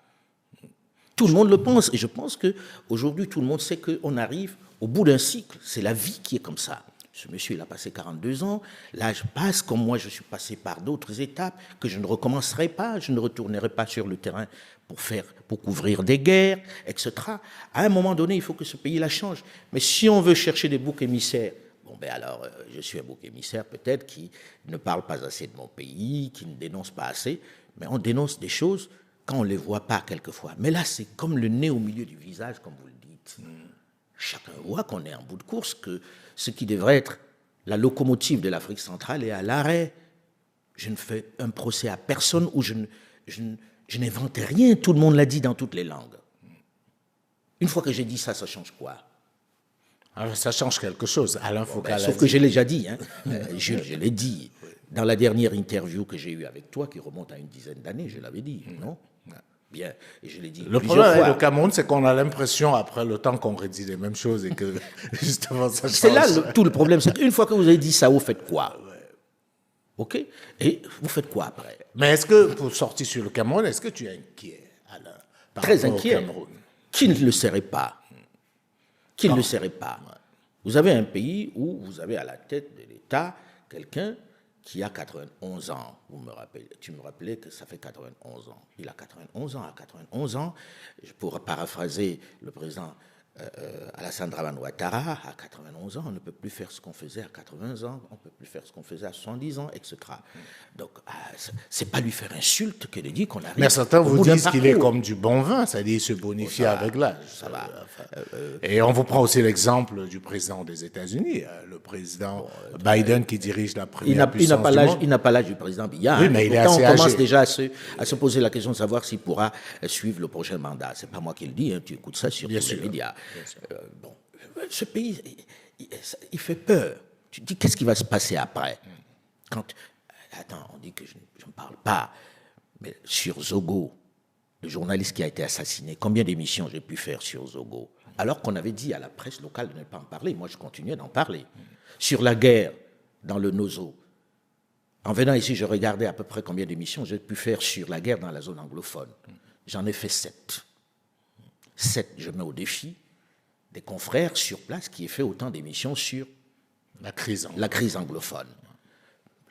Tout le monde le pense. Et je pense qu'aujourd'hui, tout le monde sait qu'on arrive au bout d'un cycle. C'est la vie qui est comme ça. Ce monsieur, il a passé 42 ans. L'âge passe, comme moi, je suis passé par d'autres étapes que je ne recommencerai pas. Je ne retournerai pas sur le terrain pour couvrir des guerres, etc. À un moment donné, il faut que ce pays-là change. Mais si on veut chercher des boucs émissaires, bon, ben alors, je suis un bouc émissaire peut-être qui ne parle pas assez de mon pays, qui ne dénonce pas assez, mais on dénonce des choses quand on ne les voit pas quelquefois. Mais là, c'est comme le nez au milieu du visage, comme vous le dites. Chacun voit qu'on est en bout de course, que ce qui devrait être la locomotive de l'Afrique centrale est à l'arrêt. Je ne fais un procès à personne où je n'invente rien. Tout le monde l'a dit dans toutes les langues. Une fois que j'ai dit ça, ça change quoi? Alors, ça change quelque chose. Alain Foka sauf que je l'ai déjà dit. Hein. Je l'ai dit. Dans la dernière interview que j'ai eue avec toi, qui remonte à une dizaine d'années, je l'avais dit, non? Bien, et je l'ai dit le problème avec le Cameroun, c'est qu'on a l'impression, après le temps qu'on redit les mêmes choses et que, justement, ça change. C'est là tout le problème. C'est qu'une fois que vous avez dit ça, vous faites quoi? OK? Et vous faites quoi après? Mais est-ce que, pour sortir sur le Cameroun, est-ce que tu es inquiet, Alain, par Très rapport inquiet. au Cameroun? Qui ne le serait pas? Qui ne le serait pas? Vous avez un pays où vous avez à la tête de l'État quelqu'un qui a 91 ans. Tu me rappelais que ça fait 91 ans. Il a 91 ans. À 91 ans, pour paraphraser le président Alassane Dramane Ouattara, à 91 ans, on ne peut plus faire ce qu'on faisait à 80 ans, on ne peut plus faire ce qu'on faisait à 70 ans, etc. Donc, c'est pas lui faire insulte que de dire qu'on arrive. Mais certains vous disent qu'il est comme du bon vin, c'est-à-dire il se bonifie avec l'âge. Ça va. Et on vous prend aussi l'exemple du président des États-Unis, le président Biden qui dirige la première puissance du monde. Il n'a pas l'âge du président Biya. Oui, mais il est assez âgé. On commence déjà à se poser la question de savoir s'il pourra suivre le prochain mandat. C'est pas moi qui le dis, hein, tu écoutes ça sur tous les médias. Bon, ce pays, il fait peur. Tu te dis, qu'est-ce qui va se passer après? Attends, on dit que je ne parle pas, mais sur Zogo, le journaliste qui a été assassiné, combien d'émissions j'ai pu faire sur Zogo? Alors qu'on avait dit à la presse locale de ne pas en parler. Moi, je continuais d'en parler. Sur la guerre dans le Nozo, en venant ici, je regardais à peu près combien d'émissions j'ai pu faire sur la guerre dans la zone anglophone. J'en ai fait 7. 7, je mets au défi des confrères sur place qui aient fait autant d'émissions sur la crise anglophone.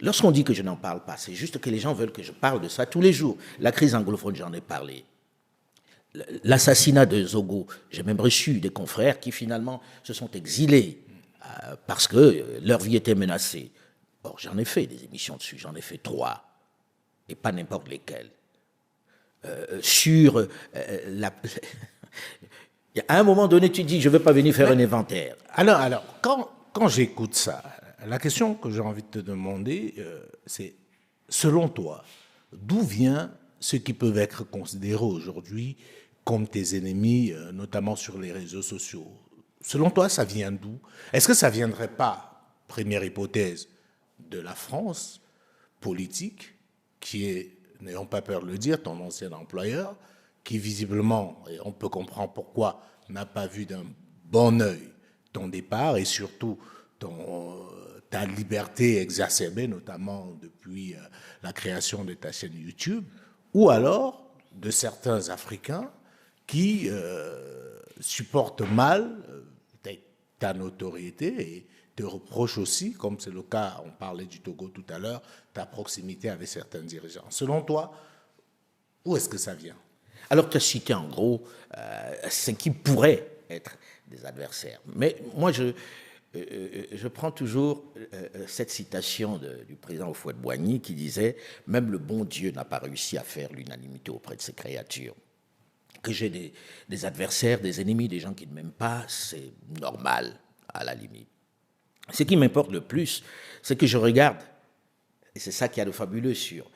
Lorsqu'on dit que je n'en parle pas, c'est juste que les gens veulent que je parle de ça tous les jours. La crise anglophone, j'en ai parlé. L'assassinat de Zogo, j'ai même reçu des confrères qui finalement se sont exilés parce que leur vie était menacée. Or, j'en ai fait des émissions dessus, j'en ai fait 3, et pas n'importe lesquelles. Sur à un moment donné, tu dis, je ne veux pas venir faire un inventaire. Alors quand j'écoute ça, la question que j'ai envie de te demander, c'est, selon toi, d'où vient ceux qui peuvent être considérés aujourd'hui comme tes ennemis, notamment sur les réseaux sociaux? Selon toi, ça vient d'où? Est-ce que ça ne viendrait pas, première hypothèse, de la France politique, qui est, n'ayons pas peur de le dire, ton ancien employeur, qui visiblement, et on peut comprendre pourquoi, n'a pas vu d'un bon œil ton départ et surtout ta liberté exacerbée, notamment depuis la création de ta chaîne YouTube, ou alors de certains Africains qui supportent mal ta notoriété et te reprochent aussi, comme c'est le cas, on parlait du Togo tout à l'heure, ta proximité avec certains dirigeants. Selon toi, où est-ce que ça vient? Alors, tu as cité en gros ce qui pourrait être des adversaires. Mais moi, je prends toujours cette citation du président Houphouët-Boigny qui disait « Même le bon Dieu n'a pas réussi à faire l'unanimité auprès de ses créatures. » Que j'ai des adversaires, des ennemis, des gens qui ne m'aiment pas, c'est normal, à la limite. Ce qui m'importe le plus, c'est que je regarde, et c'est ça qui a de fabuleux sur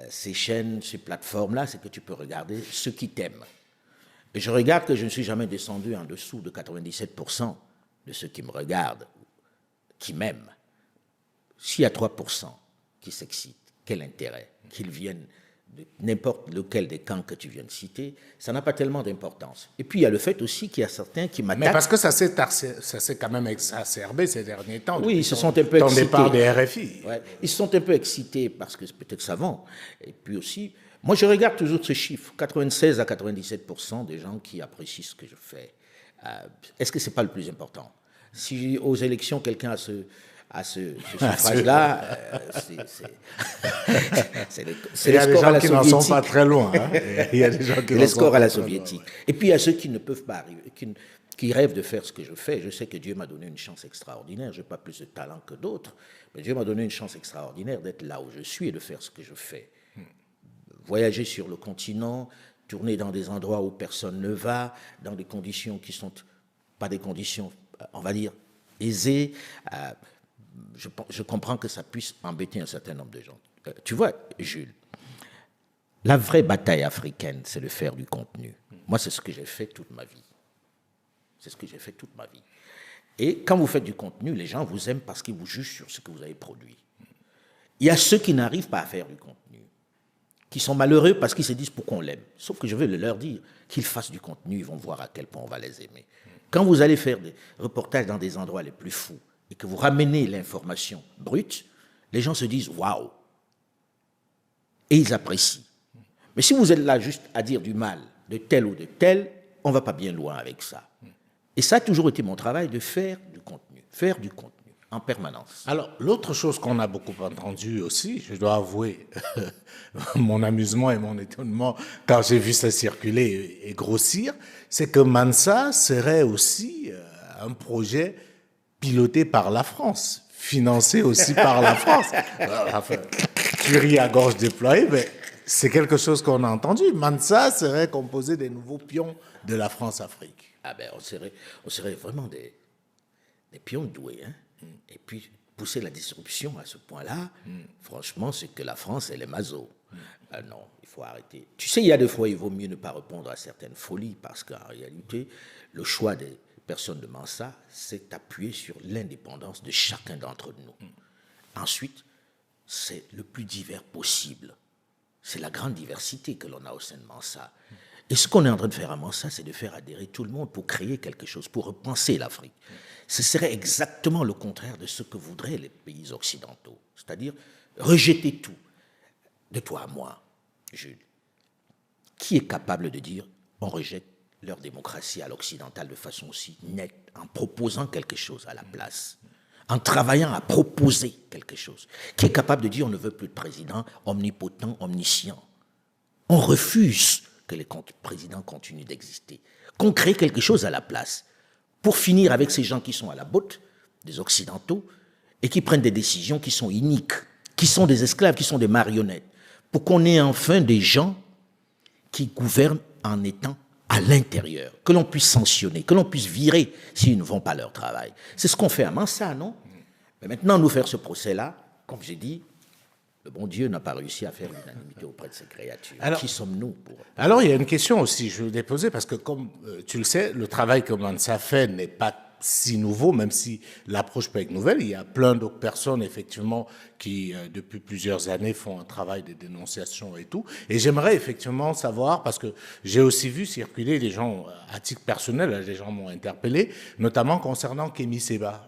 ces chaînes, ces plateformes-là, c'est que tu peux regarder ceux qui t'aiment. Et je regarde que je ne suis jamais descendu en dessous de 97% de ceux qui me regardent, qui m'aiment. S'il y a 3% qui s'excitent, quel intérêt qu'ils viennent de n'importe lequel des camps que tu viens de citer, ça n'a pas tellement d'importance. Et puis il y a le fait aussi qu'il y a certains qui m'attaquent. Mais parce que ça s'est quand même exacerbé ces derniers temps. Oui, ils se sont un peu excités. Ton départ des RFI. Ouais, ils se sont un peu excités parce que c'est peut-être savant. Et puis aussi, moi je regarde toujours ce chiffre, 96 à 97% des gens qui apprécient ce que je fais. Est-ce que ce n'est pas le plus important? Si aux élections, quelqu'un a ce suffrage-là, c'est les scores à la soviétique. Il y a des gens qui n'en sont pas très loin. Hein. Il y a des gens qui les scores à la soviétique. Et puis il y a ceux qui ne peuvent pas arriver, qui rêvent de faire ce que je fais. Je sais que Dieu m'a donné une chance extraordinaire. Je n'ai pas plus de talent que d'autres, mais Dieu m'a donné une chance extraordinaire d'être là où je suis et de faire ce que je fais. Voyager sur le continent, tourner dans des endroits où personne ne va, dans des conditions qui ne sont pas des conditions, on va dire, aisées. Je comprends que ça puisse embêter un certain nombre de gens. Tu vois, Jules, la vraie bataille africaine, c'est de faire du contenu. Moi, c'est ce que j'ai fait toute ma vie. C'est ce que j'ai fait toute ma vie. Et quand vous faites du contenu, les gens vous aiment parce qu'ils vous jugent sur ce que vous avez produit. Il y a ceux qui n'arrivent pas à faire du contenu, qui sont malheureux parce qu'ils se disent pourquoi on l'aime. Sauf que je veux leur dire qu'ils fassent du contenu, ils vont voir à quel point on va les aimer. Quand vous allez faire des reportages dans des endroits les plus fous, et que vous ramenez l'information brute, les gens se disent « waouh !» et ils apprécient. Mais si vous êtes là juste à dire du mal de tel ou de tel, on ne va pas bien loin avec ça. Et ça a toujours été mon travail de faire du contenu. Faire du contenu. en permanence. Alors, l'autre chose qu'on a beaucoup entendu aussi, je dois avouer mon amusement et mon étonnement quand j'ai vu ça circuler et grossir, c'est que Mansa serait aussi un projet piloté par la France, financé aussi par la France. Enfin, tu ris à gorge déployée, mais c'est quelque chose qu'on a entendu. Mansa serait composé des nouveaux pions de la France-Afrique. Ah ben, on serait vraiment des pions doués, hein. Et puis, pousser la disruption à ce point-là, franchement, c'est que la France, elle est maso. Non, il faut arrêter. Tu sais, il y a des fois, il vaut mieux ne pas répondre à certaines folies, parce qu'en réalité, le choix des personnes de Mansa, c'est appuyer sur l'indépendance de chacun d'entre nous. Ensuite, c'est le plus divers possible. C'est la grande diversité que l'on a au sein de Mansa. Et ce qu'on est en train de faire à Mansa, c'est de faire adhérer tout le monde pour créer quelque chose, pour repenser l'Afrique. Ce serait exactement le contraire de ce que voudraient les pays occidentaux. C'est-à-dire rejeter tout. De toi à moi, Jules, qui est capable de dire on rejette leur démocratie à l'occidental de façon aussi nette, en proposant quelque chose à la place, en travaillant à proposer quelque chose, qui est capable de dire on ne veut plus de président omnipotent, omniscient. On refuse que les présidents continuent d'exister, qu'on crée quelque chose à la place, pour finir avec ces gens qui sont à la botte des Occidentaux et qui prennent des décisions qui sont iniques, qui sont des esclaves, qui sont des marionnettes, pour qu'on ait enfin des gens qui gouvernent en étant à l'intérieur, que l'on puisse sanctionner, que l'on puisse virer s'ils ne vont pas leur travail. C'est ce qu'on fait à Mansa, non? Mais maintenant, nous faire ce procès-là, comme j'ai dit, le bon Dieu n'a pas réussi à faire l'unanimité auprès de ces créatures. Alors, qui sommes-nous pour... Alors, il y a une question aussi, je vais déposer, parce que comme tu le sais, le travail que Mansa fait n'est pas si nouveau, même si l'approche peut être nouvelle. Il y a plein d'autres personnes, effectivement, qui, depuis plusieurs années, font un travail de dénonciation et tout. Et j'aimerais, effectivement, savoir, parce que j'ai aussi vu circuler des gens, à titre personnel, des gens m'ont interpellé, notamment concernant Kémy Séba.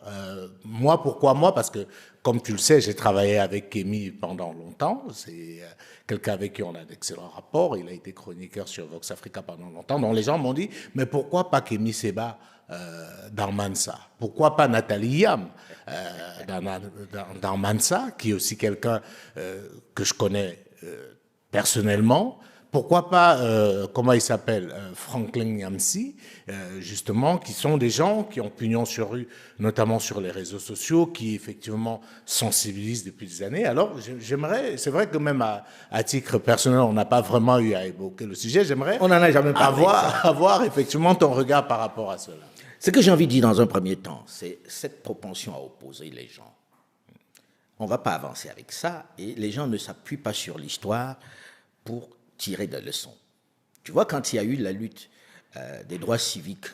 Moi, pourquoi moi? Parce que, comme tu le sais, j'ai travaillé avec Kémy pendant longtemps. C'est quelqu'un avec qui on a d'excellents rapports. Il a été chroniqueur sur Vox Africa pendant longtemps. Donc, les gens m'ont dit, mais pourquoi pas Kémy Séba dans Mansa? Pourquoi pas Nathalie Yam dans Mansa, qui est aussi quelqu'un que je connais personnellement? Pourquoi pas, comment il s'appelle, Franklin Nyamsi, justement, qui sont des gens qui ont pignon sur rue, notamment sur les réseaux sociaux, qui effectivement sensibilisent depuis des années. Alors, j'aimerais, c'est vrai que même à titre personnel, on n'a pas vraiment eu à évoquer le sujet. J'aimerais on n'en a jamais parlé, avoir effectivement ton regard par rapport à cela. Ce que j'ai envie de dire dans un premier temps, c'est cette propension à opposer les gens. On ne va pas avancer avec ça, et les gens ne s'appuient pas sur l'histoire pour tirer des leçons. Tu vois, quand il y a eu la lutte des droits civiques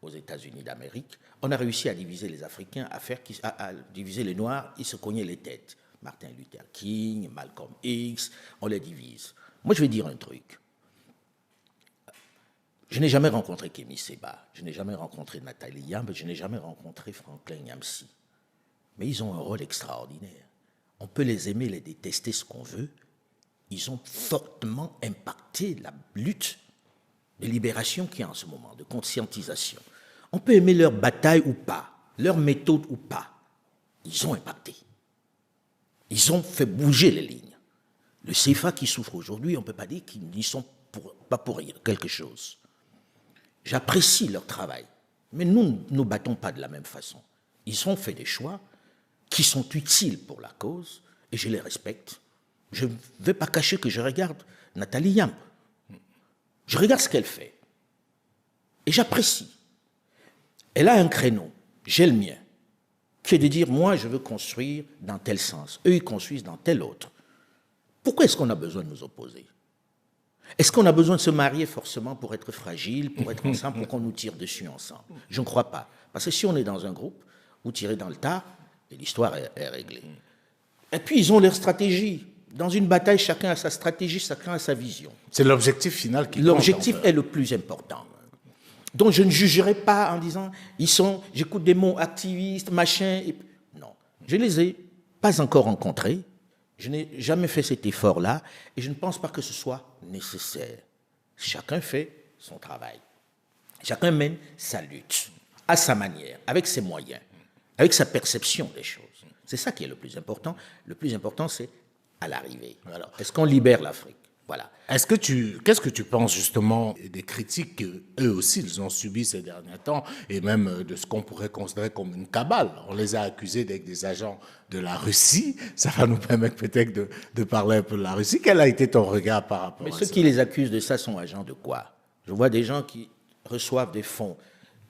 aux États-Unis d'Amérique, on a réussi à diviser les Africains, à diviser les Noirs, ils se cognaient les têtes. Martin Luther King, Malcolm X, on les divise. Moi, je vais dire un truc. Je n'ai jamais rencontré Kémy Séba, je n'ai jamais rencontré Nathalie Yamb, je n'ai jamais rencontré Franklin Nyamsi. Mais ils ont un rôle extraordinaire. On peut les aimer, les détester, ce qu'on veut. Ils ont fortement impacté la lutte de libération qui est en ce moment, de conscientisation. On peut aimer leur bataille ou pas, leur méthode ou pas. Ils ont impacté. Ils ont fait bouger les lignes. Le CFA qui souffre aujourd'hui, on ne peut pas dire qu'ils n'y sont pas pour quelque chose. J'apprécie leur travail, mais nous ne nous battons pas de la même façon. Ils ont fait des choix qui sont utiles pour la cause, et je les respecte. Je ne vais pas cacher que je regarde Nathalie Yamb. Je regarde ce qu'elle fait. Et j'apprécie. Elle a un créneau, j'ai le mien, qui est de dire, moi, je veux construire dans tel sens. Eux, ils construisent dans tel autre. Pourquoi est-ce qu'on a besoin de nous opposer? Est-ce qu'on a besoin de se marier forcément pour être fragile, pour être ensemble, pour qu'on nous tire dessus ensemble? Je ne crois pas. Parce que si on est dans un groupe, vous tirez dans le tas, et l'histoire est réglée. Et puis, ils ont leur stratégie. Dans une bataille, chacun a sa stratégie, chacun a sa vision. C'est l'objectif final qui compte. L'objectif est le plus important. Donc, je ne jugerai pas en disant, j'écoute des mots activistes, machin. Non, je les ai pas encore rencontrés. Je n'ai jamais fait cet effort-là et je ne pense pas que ce soit nécessaire. Chacun fait son travail. Chacun mène sa lutte à sa manière, avec ses moyens. avec sa perception des choses. C'est ça qui est le plus important. Le plus important, c'est à l'arrivée. Alors, est-ce qu'on libère l'Afrique? Voilà. Qu'est-ce que tu penses justement des critiques qu'eux aussi ils ont subies ces derniers temps et même de ce qu'on pourrait considérer comme une cabale? On les a accusés d'être des agents de la Russie. Ça va nous permettre peut-être de parler un peu de la Russie. Quel a été ton regard par rapport à ça? Mais ceux qui les accusent de ça sont agents de quoi? Je vois des gens qui reçoivent des fonds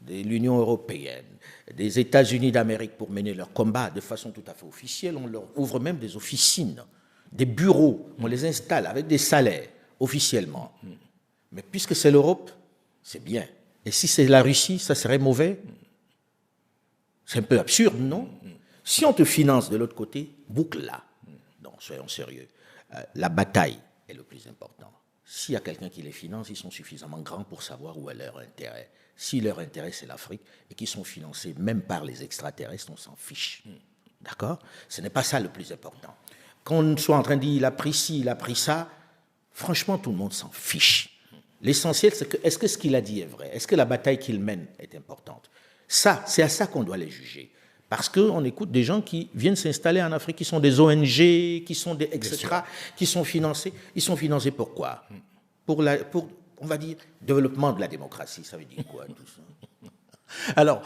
de l'Union européenne, des États-Unis d'Amérique pour mener leur combat de façon tout à fait officielle. On leur ouvre même des officines, des bureaux, on les installe avec des salaires officiellement. Mais puisque c'est l'Europe, c'est bien. Et si c'est la Russie, ça serait mauvais? C'est un peu absurde, non? Si on te finance de l'autre côté, boucle-la. Non, soyons sérieux. La bataille est le plus important. S'il y a quelqu'un qui les finance, ils sont suffisamment grands pour savoir où est leur intérêt. Si leur intérêt, c'est l'Afrique, et qu'ils sont financés même par les extraterrestres, on s'en fiche. D'accord? Ce n'est pas ça le plus important. Qu'on soit en train de dire, il a pris ci, il a pris ça, franchement, tout le monde s'en fiche. L'essentiel, c'est que, est-ce que ce qu'il a dit est vrai? Est-ce que la bataille qu'il mène est importante? Ça, c'est à ça qu'on doit les juger. Parce qu'on écoute des gens qui viennent s'installer en Afrique, qui sont des ONG, qui sont des etc., qui sont financés. Ils sont financés pour quoi? Pour, on va dire, développement de la démocratie. Ça veut dire quoi, tout ça? Alors,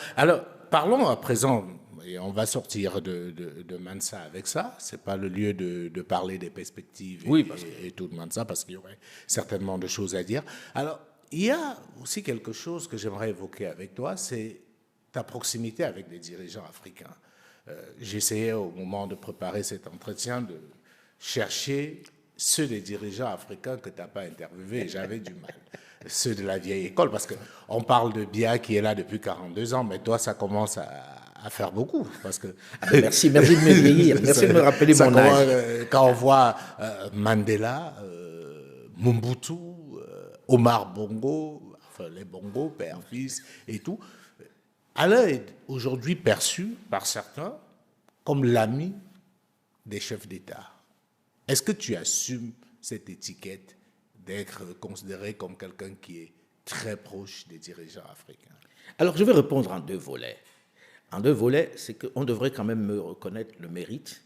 parlons à présent, et on va sortir de Mansa avec ça. C'est pas le lieu de parler des perspectives et tout de Mansa, parce qu'il y aurait certainement de choses à dire. Alors, il y a aussi quelque chose que j'aimerais évoquer avec toi, c'est ta proximité avec les dirigeants africains. J'essayais au moment de préparer cet entretien de chercher ceux des dirigeants africains que tu n'as pas interviewés, et j'avais du mal. Ceux de la vieille école, parce qu'on parle de Biya qui est là depuis 42 ans, mais toi, ça commence à faire beaucoup. Parce que merci de me vieillir, merci de me rappeler mon âge. Quand on voit Mandela, Mobutu, Omar Bongo, enfin les Bongo, père, fils et tout, Alain est aujourd'hui perçu par certains comme l'ami des chefs d'État. Est-ce que tu assumes cette étiquette d'être considéré comme quelqu'un qui est très proche des dirigeants africains? Alors, je vais répondre en deux volets. En deux volets, c'est qu'on devrait quand même me reconnaître le mérite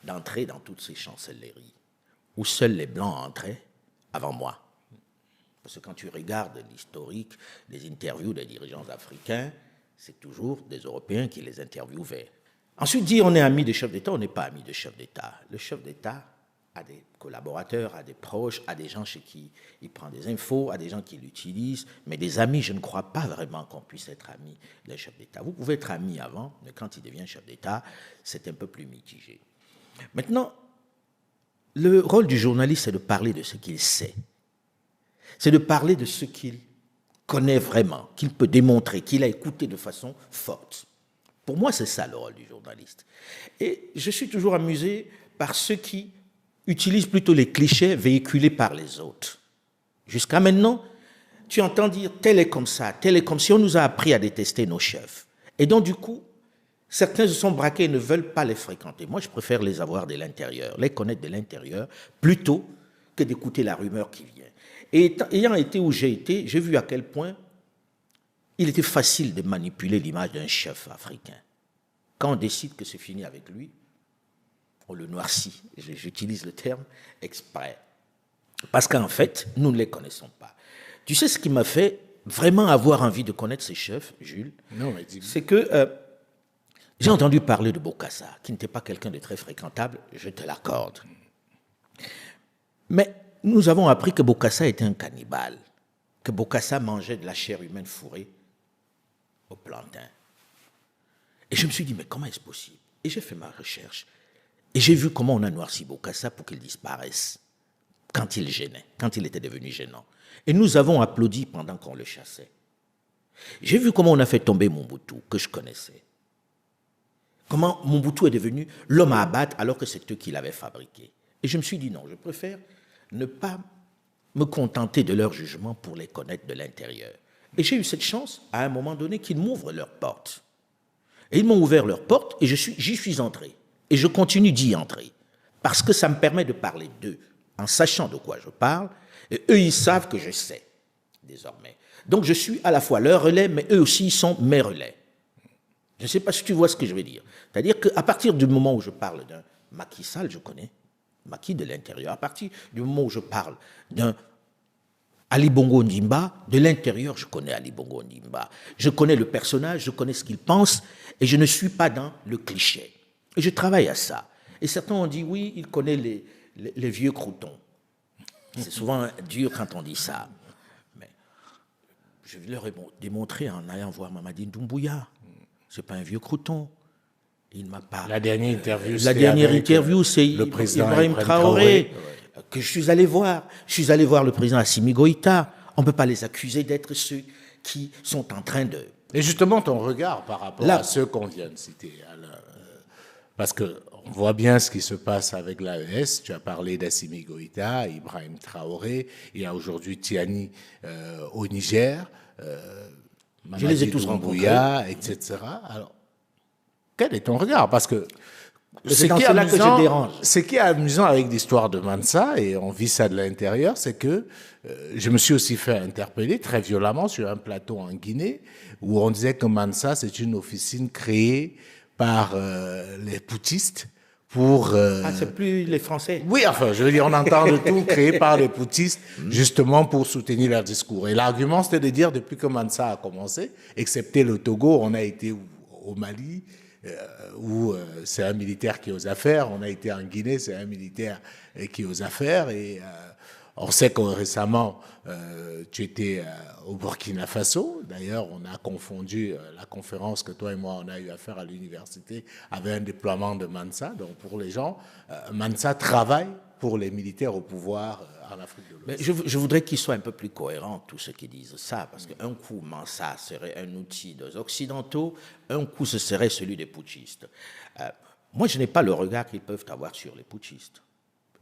d'entrer dans toutes ces chancelleries où seuls les Blancs entraient avant moi. Parce que quand tu regardes l'historique des interviews des dirigeants africains, c'est toujours des Européens qui les interviewaient. Ensuite, dire on est amis des chefs d'État, on n'est pas amis des chefs d'État. Le chef d'État a des collaborateurs, a des proches, a des gens chez qui il prend des infos, a des gens qui l'utilisent, mais des amis, je ne crois pas vraiment qu'on puisse être amis d'un chef d'État. Vous pouvez être amis avant, mais quand il devient chef d'État, c'est un peu plus mitigé. Maintenant, le rôle du journaliste, c'est de parler de ce qu'il sait. C'est de parler de ce qu'il connaît vraiment, qu'il peut démontrer, qu'il a écouté de façon forte. Pour moi, c'est ça le rôle du journaliste. Et je suis toujours amusé par ceux qui utilisent plutôt les clichés véhiculés par les autres. Jusqu'à maintenant, tu entends dire tel est comme ça, tel est comme si on nous a appris à détester nos chefs. Et donc, du coup, certains se sont braqués et ne veulent pas les fréquenter. Moi, je préfère les avoir de l'intérieur, les connaître de l'intérieur, plutôt que d'écouter la rumeur qui vient. Et ayant été où j'ai été, j'ai vu à quel point il était facile de manipuler l'image d'un chef africain. Quand on décide que c'est fini avec lui, on le noircit. J'utilise le terme exprès. Parce qu'en fait, nous ne les connaissons pas. Tu sais ce qui m'a fait vraiment avoir envie de connaître ces chefs, Jules? Non, mais dis-moi. C'est que j'ai entendu parler de Bokassa, qui n'était pas quelqu'un de très fréquentable, je te l'accorde. Mais nous avons appris que Bokassa était un cannibale, que Bokassa mangeait de la chair humaine fourrée au plantain. Et je me suis dit, mais comment est-ce possible? Et j'ai fait ma recherche. Et j'ai vu comment on a noirci Bokassa pour qu'il disparaisse quand il gênait, quand il était devenu gênant. Et nous avons applaudi pendant qu'on le chassait. J'ai vu comment on a fait tomber Mobutu, que je connaissais. Comment Mobutu est devenu l'homme à abattre alors que c'est eux qui l'avaient fabriqué. Et je me suis dit, non, je préfère ne pas me contenter de leur jugement pour les connaître de l'intérieur. Et j'ai eu cette chance, à un moment donné, qu'ils m'ouvrent leurs portes. Et ils m'ont ouvert leurs portes et j'y suis entré. Et je continue d'y entrer. Parce que ça me permet de parler d'eux, en sachant de quoi je parle. Et eux, ils savent que je sais, désormais. Donc je suis à la fois leur relais, mais eux aussi, ils sont mes relais. Je ne sais pas si tu vois ce que je veux dire. C'est-à-dire qu'à partir du moment où je parle d'un Macky Sall, je connais Macky de l'intérieur. À partir du moment où je parle d'un Ali Bongo Ondimba, de l'intérieur, je connais Ali Bongo Ondimba. Je connais le personnage, je connais ce qu'il pense, et je ne suis pas dans le cliché. Et je travaille à ça. Et certains ont dit, oui, il connaît les vieux croutons. C'est souvent dur quand on dit ça. Mais je leur ai démontré en allant voir Mamadi Doumbouya. Ce n'est pas un vieux crouton. Il m'a pas. La dernière interview, c'est le président Ibrahim Traoré, que je suis allé voir. Je suis allé voir le président Assimi Goïta. On ne peut pas les accuser d'être ceux qui sont en train de... Et justement, ton regard par rapport à ceux qu'on vient de citer. Parce qu'on voit bien ce qui se passe avec l'AES. Tu as parlé d'Assimi Goïta, Ibrahim Traoré. Il y a aujourd'hui Tiani au Niger. Je les ai tous rencontrés. Etc. Alors, quel est ton regard? Parce que c'est dans cela que je dérange. Ce qui est amusant avec l'histoire de Mansa, et on vit ça de l'intérieur, c'est que je me suis aussi fait interpeller très violemment sur un plateau en Guinée, où on disait que Mansa, c'est une officine créée par les poutistes pour... c'est plus les Français. Oui, enfin, je veux dire, on entend de tout créé par les poutistes, justement pour soutenir leur discours. Et l'argument, c'était de dire, depuis que Mansa a commencé, excepté le Togo, on a été au Mali, où c'est un militaire qui est aux affaires, on a été en Guinée, c'est un militaire qui est aux affaires, et on sait que récemment, tu étais au Burkina Faso. D'ailleurs, on a confondu la conférence que toi et moi, on a eu à faire à l'université avec un déploiement de Mansa. Donc, pour les gens, Mansa travaille pour les militaires au pouvoir en Afrique de l'Ouest. Je voudrais qu'ils soient un peu plus cohérents, tous ceux qui disent ça, parce qu'un coup, Mansa serait un outil des Occidentaux, un coup, ce serait celui des putschistes. Moi, je n'ai pas le regard qu'ils peuvent avoir sur les putschistes.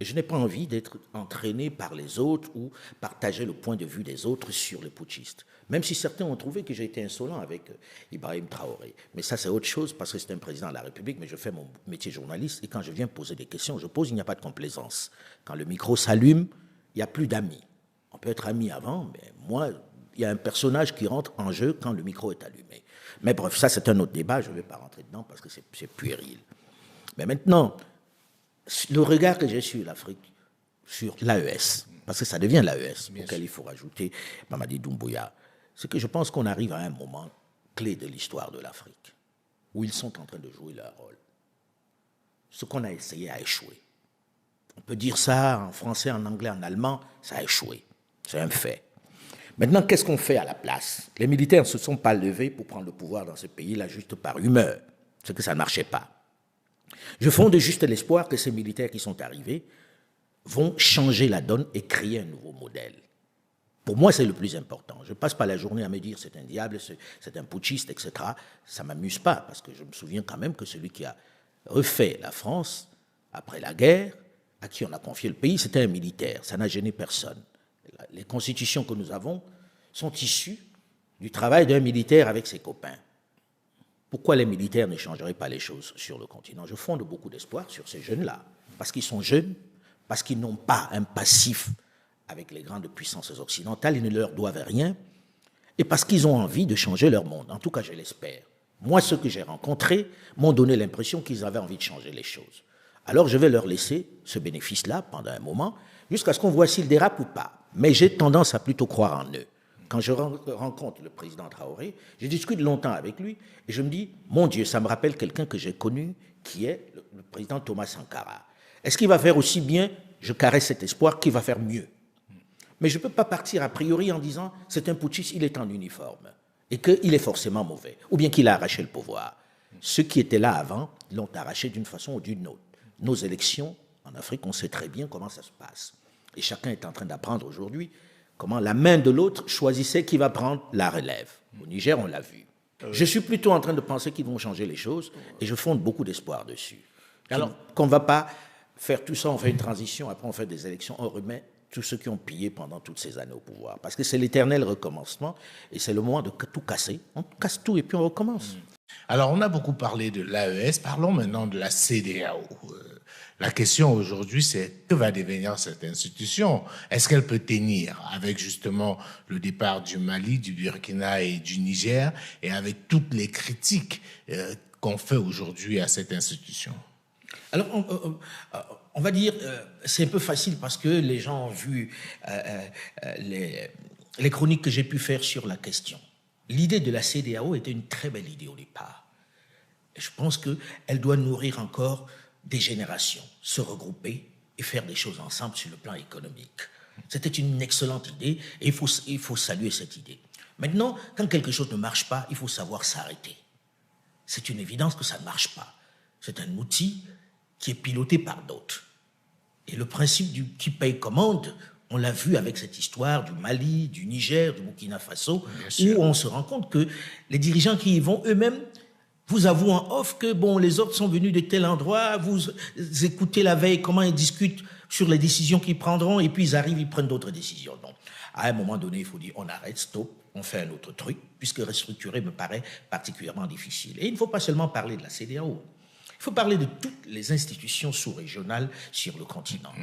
Je n'ai pas envie d'être entraîné par les autres ou partager le point de vue des autres sur les putschistes. Même si certains ont trouvé que j'ai été insolent avec Ibrahim Traoré. Mais ça, c'est autre chose parce que c'est un président de la République, mais je fais mon métier de journaliste et quand je viens poser des questions, je pose, il n'y a pas de complaisance. Quand le micro s'allume, il n'y a plus d'amis. On peut être amis avant, mais moi, il y a un personnage qui rentre en jeu quand le micro est allumé. Mais bref, ça, c'est un autre débat, je ne vais pas rentrer dedans parce que c'est puéril. Mais maintenant... le regard que j'ai sur l'Afrique, sur l'AES, parce que ça devient l'AES, auquel il faut rajouter Mamadi Doumbouya, c'est que je pense qu'on arrive à un moment clé de l'histoire de l'Afrique, où ils sont en train de jouer leur rôle. Ce qu'on a essayé a échoué. On peut dire ça en français, en anglais, en allemand, ça a échoué. C'est un fait. Maintenant, qu'est-ce qu'on fait à la place? Les militaires ne se sont pas levés pour prendre le pouvoir dans ce pays-là juste par humeur, c'est que ça ne marchait pas. Je fonde juste l'espoir que ces militaires qui sont arrivés vont changer la donne et créer un nouveau modèle. Pour moi, c'est le plus important. Je ne passe pas la journée à me dire c'est un diable, c'est un putschiste, etc. Ça ne m'amuse pas, parce que je me souviens quand même que celui qui a refait la France après la guerre, à qui on a confié le pays, c'était un militaire. Ça n'a gêné personne. Les constitutions que nous avons sont issues du travail d'un militaire avec ses copains. Pourquoi les militaires ne changeraient pas les choses sur le continent? Je fonde beaucoup d'espoir sur ces jeunes-là, parce qu'ils sont jeunes, parce qu'ils n'ont pas un passif avec les grandes puissances occidentales, ils ne leur doivent rien, et parce qu'ils ont envie de changer leur monde. En tout cas, je l'espère. Moi, ceux que j'ai rencontrés m'ont donné l'impression qu'ils avaient envie de changer les choses. Alors, je vais leur laisser ce bénéfice-là pendant un moment, jusqu'à ce qu'on voit s'ils dérapent ou pas. Mais j'ai tendance à plutôt croire en eux. Quand je rencontre le président Traoré, je discute longtemps avec lui et je me dis, mon Dieu, ça me rappelle quelqu'un que j'ai connu qui est le président Thomas Sankara. Est-ce qu'il va faire aussi bien? Je caresse cet espoir qu'il va faire mieux. Mais je ne peux pas partir a priori en disant, c'est un putschiste, il est en uniforme et qu'il est forcément mauvais ou bien qu'il a arraché le pouvoir. Ceux qui étaient là avant l'ont arraché d'une façon ou d'une autre. Nos élections en Afrique, on sait très bien comment ça se passe. Et chacun est en train d'apprendre aujourd'hui comment la main de l'autre choisissait qui va prendre la relève. Au Niger, on l'a vu. Je suis plutôt en train de penser qu'ils vont changer les choses et je fonde beaucoup d'espoir dessus. Alors qu'on ne va pas faire tout ça, on fait une transition, après on fait des élections, on remet tous ceux qui ont pillé pendant toutes ces années au pouvoir. Parce que c'est l'éternel recommencement et c'est le moment de tout casser. On casse tout et puis on recommence. Alors, on a beaucoup parlé de l'AES, parlons maintenant de la CEDEAO. La question aujourd'hui, c'est que va devenir cette institution? Est-ce qu'elle peut tenir avec justement le départ du Mali, du Burkina et du Niger, et avec toutes les critiques qu'on fait aujourd'hui à cette institution? Alors, on va dire, c'est un peu facile parce que les gens ont vu les chroniques que j'ai pu faire sur la question. L'idée de la CEDEAO était une très belle idée au départ. Et je pense qu'elle doit nourrir encore des générations, se regrouper et faire des choses ensemble sur le plan économique. C'était une excellente idée et il faut saluer cette idée. Maintenant, quand quelque chose ne marche pas, il faut savoir s'arrêter. C'est une évidence que ça ne marche pas. C'est un outil qui est piloté par d'autres. Et le principe du qui paye commande, on l'a vu avec cette histoire du Mali, du Niger, du Burkina Faso, où on se rend compte que les dirigeants qui y vont eux-mêmes vous avouent en off que bon, les autres sont venus de tel endroit, vous écoutez la veille comment ils discutent sur les décisions qu'ils prendront, et puis ils arrivent, ils prennent d'autres décisions. Donc, à un moment donné, il faut dire on arrête, stop, on fait un autre truc, puisque restructurer me paraît particulièrement difficile. Et il ne faut pas seulement parler de la CEDEAO. Il faut parler de toutes les institutions sous-régionales sur le continent.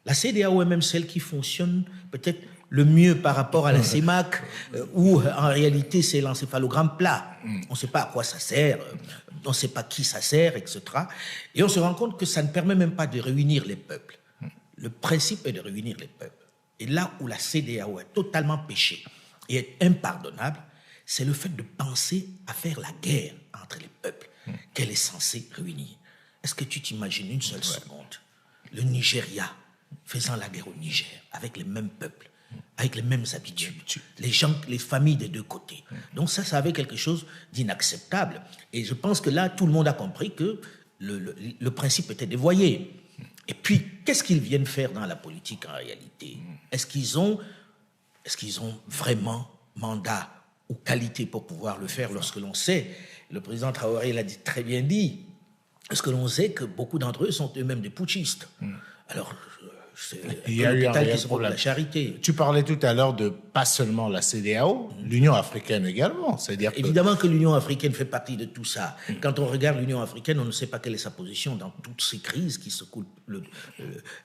La CEDEAO est même celle qui fonctionne peut-être le mieux par rapport à la CEMAC, où en réalité c'est l'encéphalogramme plat. On ne sait pas à quoi ça sert, on ne sait pas qui ça sert, etc. Et on se rend compte que ça ne permet même pas de réunir les peuples. Le principe est de réunir les peuples. Et là où la CEDEAO est totalement péché et est impardonnable, c'est le fait de penser à faire la guerre entre les peuples qu'elle est censée réunir. Est-ce que tu t'imagines une seule seconde le Nigeria faisant la guerre au Niger avec les mêmes peuples, avec les mêmes habitudes, les gens, les familles des deux côtés. Donc ça avait quelque chose d'inacceptable. Et je pense que là, tout le monde a compris que le principe était dévoyé. Et puis, qu'est-ce qu'ils viennent faire dans la politique en réalité? Est-ce qu'ils ont vraiment mandat ou qualité pour pouvoir le faire lorsque l'on sait, le président Traoré l'a très bien dit, parce que l'on sait que beaucoup d'entre eux sont eux-mêmes des putschistes. Alors, il y a eu un réel qui problème. La charité. Tu parlais tout à l'heure de pas seulement la CEDEAO, l'Union africaine également. C'est-à-dire évidemment que l'Union africaine fait partie de tout ça. Quand on regarde l'Union africaine, on ne sait pas quelle est sa position dans toutes ces crises qui secouent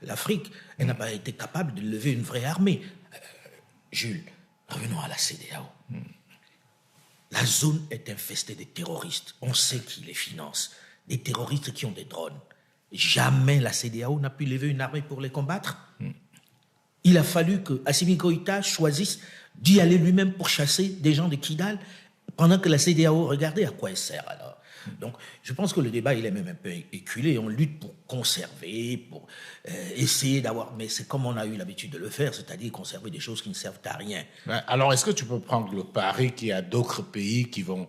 l'Afrique. Elle n'a pas été capable de lever une vraie armée. Jules, revenons à la CEDEAO. La zone est infestée de terroristes. On sait qui les finance. Des terroristes qui ont des drones. Jamais la CEDEAO n'a pu lever une armée pour les combattre. Il a fallu que Assimi Goïta choisisse d'y aller lui-même pour chasser des gens de Kidal, pendant que la CEDEAO regardait. À quoi elle sert alors? Donc, je pense que le débat, il est même un peu éculé. On lutte pour conserver, pour essayer d'avoir... Mais c'est comme on a eu l'habitude de le faire, c'est-à-dire conserver des choses qui ne servent à rien. Alors, est-ce que tu peux prendre le pari qu'il y a d'autres pays qui vont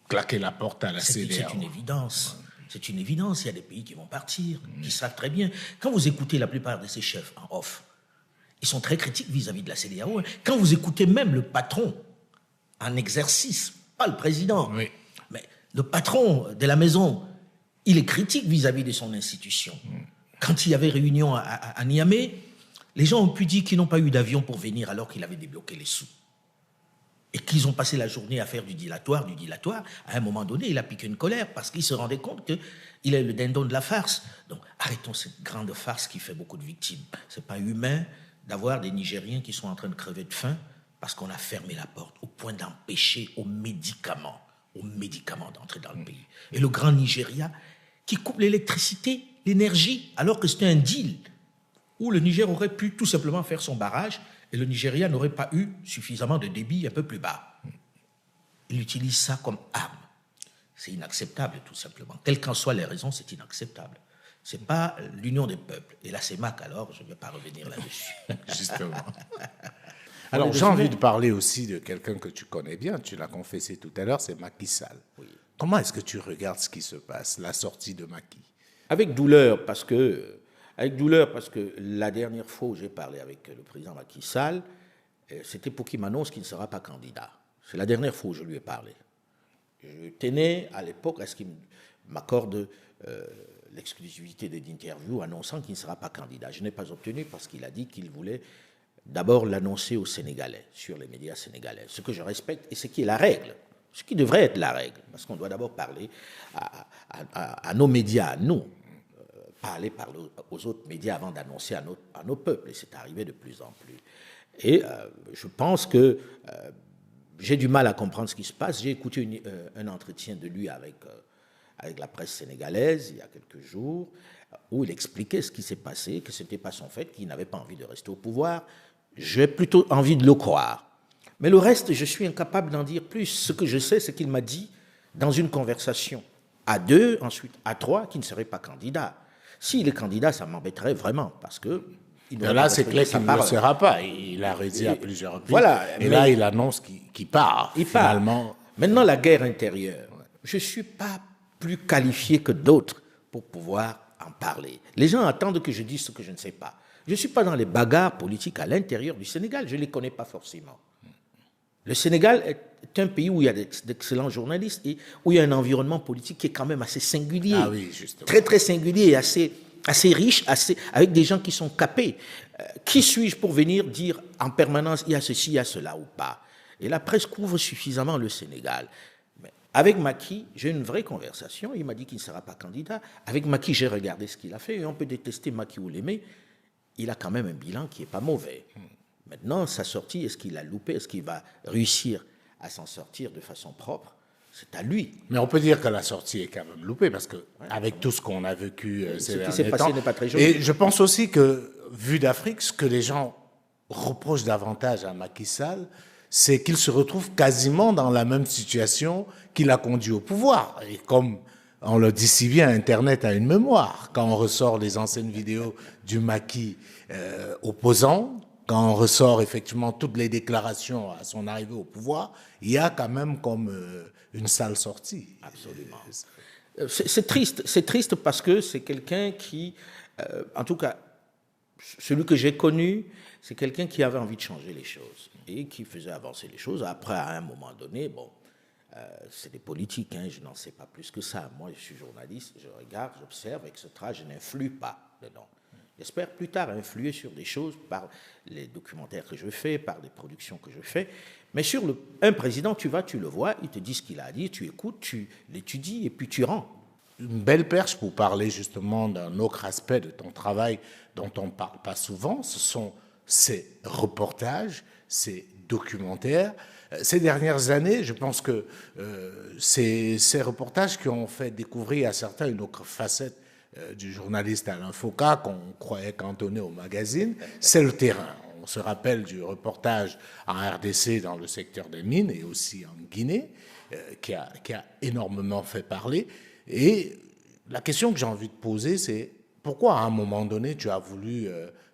claquer la porte à la CEDEAO? C'est une évidence. C'est une évidence. Il y a des pays qui vont partir, qui savent très bien. Quand vous écoutez la plupart de ces chefs en off, ils sont très critiques vis-à-vis de la CEDEAO. Quand vous écoutez même le patron en exercice, pas le président, mais le patron de la maison, il est critique vis-à-vis de son institution. Quand il y avait réunion à Niamey, les gens ont pu dire qu'ils n'ont pas eu d'avion pour venir alors qu'il avait débloqué les sous. Et qu'ils ont passé la journée à faire du dilatoire. À un moment donné, il a piqué une colère parce qu'il se rendait compte qu'il est le dindon de la farce. Donc, arrêtons cette grande farce qui fait beaucoup de victimes. C'est pas humain d'avoir des Nigériens qui sont en train de crever de faim parce qu'on a fermé la porte au point d'empêcher aux médicaments d'entrer dans le pays. Et le grand Nigeria qui coupe l'électricité, l'énergie, alors que c'était un deal où le Niger aurait pu tout simplement faire son barrage et le Nigeria n'aurait pas eu suffisamment de débit un peu plus bas. Il utilise ça comme arme. C'est inacceptable, tout simplement. Quelles qu'en soient les raisons, c'est inacceptable. Ce n'est pas l'union des peuples. Et la CEMAC, alors, je ne vais pas revenir là-dessus. Justement. Alors, j'ai envie de parler aussi de quelqu'un que tu connais bien, tu l'as confessé tout à l'heure, c'est Macky Sall. Oui. Comment est-ce que tu regardes ce qui se passe, la sortie de Macky? Avec douleur, parce que la dernière fois où j'ai parlé avec le président Macky Sall, c'était pour qu'il m'annonce qu'il ne sera pas candidat. C'est la dernière fois où je lui ai parlé. Je tenais à l'époque à ce qu'il m'accorde l'exclusivité d'interview annonçant qu'il ne sera pas candidat. Je n'ai pas obtenu parce qu'il a dit qu'il voulait d'abord l'annoncer aux Sénégalais, sur les médias sénégalais, ce que je respecte et ce qui est la règle, ce qui devrait être la règle, parce qu'on doit d'abord parler à nos médias, à nous, aux autres médias avant d'annoncer à nos peuples. Et c'est arrivé de plus en plus. Et je pense que j'ai du mal à comprendre ce qui se passe. J'ai écouté un entretien de lui avec la presse sénégalaise il y a quelques jours, où il expliquait ce qui s'est passé, que ce n'était pas son fait, qu'il n'avait pas envie de rester au pouvoir. J'ai plutôt envie de le croire. Mais le reste, je suis incapable d'en dire plus. Ce que je sais, c'est qu'il m'a dit, dans une conversation à 2, ensuite à 3, qu'il ne serait pas candidat. S'il est candidat, ça m'embêterait vraiment, parce que... Là, c'est clair qu'il ne le sera pas. Il a redit à plusieurs reprises. Voilà, et là, il annonce qu'il part, finalement. Maintenant, la guerre intérieure, je ne suis pas plus qualifié que d'autres pour pouvoir en parler. Les gens attendent que je dise ce que je ne sais pas. Je ne suis pas dans les bagarres politiques à l'intérieur du Sénégal. Je ne les connais pas forcément. Le Sénégal est un pays où il y a d'excellents journalistes et où il y a un environnement politique qui est quand même assez singulier. Ah oui, justement. Très, très singulier et assez riche, avec des gens qui sont capés. Qui suis-je pour venir dire en permanence il y a ceci, il y a cela ou pas? Et la presse couvre suffisamment le Sénégal. Mais avec Macky, j'ai une vraie conversation. Il m'a dit qu'il ne sera pas candidat. Avec Macky, j'ai regardé ce qu'il a fait. Et on peut détester Macky ou l'aimer. Il a quand même un bilan qui n'est pas mauvais. Maintenant, sa sortie, est-ce qu'il a loupé? Est-ce qu'il va réussir à s'en sortir de façon propre? C'est à lui. Mais on peut dire que la sortie est quand même loupée, parce que avec tout ce qu'on a vécu ces derniers temps... Ce qui s'est passé n'est pas très joli. Et je pense aussi que, vu d'Afrique, ce que les gens reprochent davantage à Macky Sall, c'est qu'il se retrouve quasiment dans la même situation qu'il a conduit au pouvoir. Et comme on le dit si bien, Internet a une mémoire. Quand on ressort les anciennes vidéos du Macky opposant, quand on ressort effectivement toutes les déclarations à son arrivée au pouvoir, il y a quand même comme une sale sortie. Absolument. C'est triste parce que c'est quelqu'un qui, en tout cas, celui que j'ai connu, c'est quelqu'un qui avait envie de changer les choses et qui faisait avancer les choses. Après, à un moment donné, bon, c'est des politiques, hein, je n'en sais pas plus que ça. Moi, je suis journaliste, je regarde, j'observe, etc. Je n'influe pas dedans. J'espère plus tard influer sur des choses par les documentaires que je fais, par les productions que je fais. Mais sur un président, tu vas, tu le vois, il te dit ce qu'il a à dire, tu écoutes, tu l'étudies et puis tu rends. Une belle perche pour parler justement d'un autre aspect de ton travail dont on ne parle pas souvent, ce sont ces reportages, ces documentaires. Ces dernières années, je pense que ces reportages qui ont fait découvrir à certains une autre facette du journaliste Alain Foka, qu'on croyait cantonné au magazine, c'est le terrain. On se rappelle du reportage en RDC dans le secteur des mines et aussi en Guinée, qui a énormément fait parler. Et la question que j'ai envie de poser, c'est pourquoi à un moment donné, tu as voulu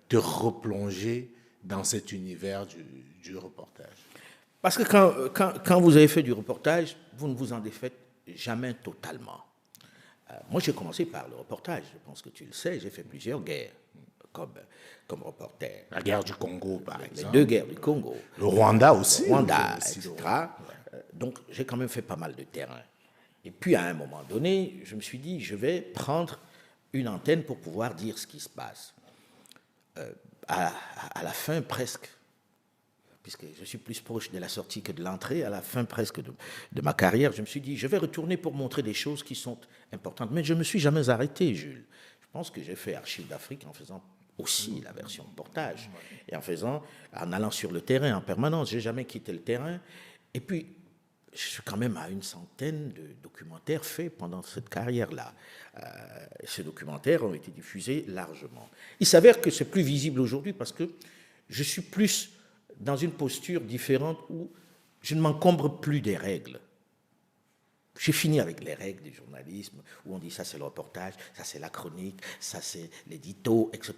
te replonger dans cet univers du reportage? Parce que quand vous avez fait du reportage, vous ne vous en défaites jamais totalement. Moi, j'ai commencé par le reportage. Je pense que tu le sais, j'ai fait plusieurs guerres comme reporter. La guerre du Congo, par exemple. Les 2 guerres du Congo. Le Rwanda aussi. Le Rwanda, etc. Donc, j'ai quand même fait pas mal de terrain. Et puis, à un moment donné, je me suis dit, je vais prendre une antenne pour pouvoir dire ce qui se passe. À la fin, presque, puisque je suis plus proche de la sortie que de l'entrée, à la fin presque de ma carrière, je me suis dit, je vais retourner pour montrer des choses qui sont importantes. Mais je ne me suis jamais arrêté, Jules. Je pense que j'ai fait Archives d'Afrique en faisant aussi la version reportage, et en allant sur le terrain en permanence. Je n'ai jamais quitté le terrain. Et puis, je suis quand même à une centaine de documentaires faits pendant cette carrière-là. Ces documentaires ont été diffusés largement. Il s'avère que c'est plus visible aujourd'hui parce que je suis plus dans une posture différente où je ne m'encombre plus des règles. J'ai fini avec les règles du journalisme, où on dit ça c'est le reportage, ça c'est la chronique, ça c'est l'édito, etc.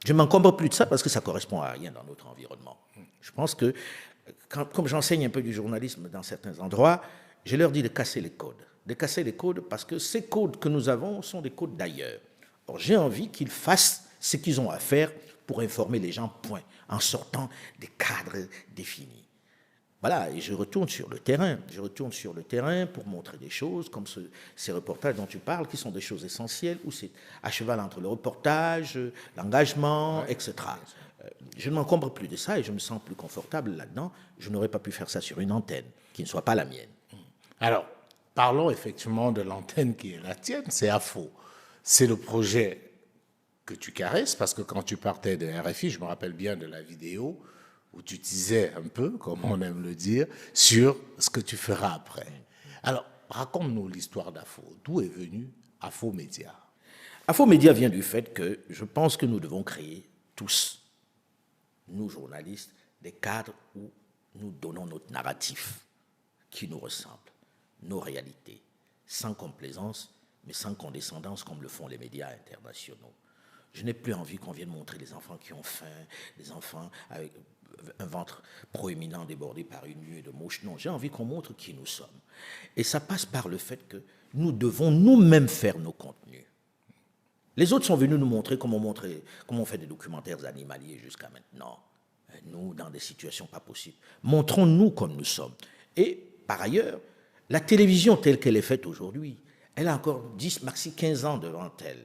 Je ne m'encombre plus de ça parce que ça ne correspond à rien dans notre environnement. Je pense que, comme j'enseigne un peu du journalisme dans certains endroits, je leur dis de casser les codes. De casser les codes parce que ces codes que nous avons sont des codes d'ailleurs. Or, j'ai envie qu'ils fassent ce qu'ils ont à faire pour informer les gens, point, en sortant des cadres définis. Voilà, et je retourne sur le terrain. Je retourne sur le terrain pour montrer des choses comme ces reportages dont tu parles, qui sont des choses essentielles, où c'est à cheval entre le reportage, l'engagement, etc. Je ne m'encombre plus de ça et je me sens plus confortable là-dedans. Je n'aurais pas pu faire ça sur une antenne qui ne soit pas la mienne. Alors, parlons effectivement de l'antenne qui est la tienne, c'est AFO. C'est le projet que tu caresses, parce que quand tu partais de RFI, je me rappelle bien de la vidéo où tu disais un peu, comme on aime le dire, sur ce que tu feras après. Alors, raconte-nous l'histoire d'Afo. D'où est venu Afo Média? Afo Média vient du fait que je pense que nous devons créer tous, nous journalistes, des cadres où nous donnons notre narratif qui nous ressemble, nos réalités, sans complaisance, mais sans condescendance comme le font les médias internationaux. Je n'ai plus envie qu'on vienne montrer les enfants qui ont faim, les enfants avec un ventre proéminent débordé par une nuée de mouches. Non, j'ai envie qu'on montre qui nous sommes. Et ça passe par le fait que nous devons nous-mêmes faire nos contenus. Les autres sont venus nous montrer comment on fait des documentaires animaliers jusqu'à maintenant. Nous, dans des situations pas possibles. Montrons-nous comme nous sommes. Et par ailleurs, la télévision telle qu'elle est faite aujourd'hui, elle a encore 10, maxi 15 ans devant elle.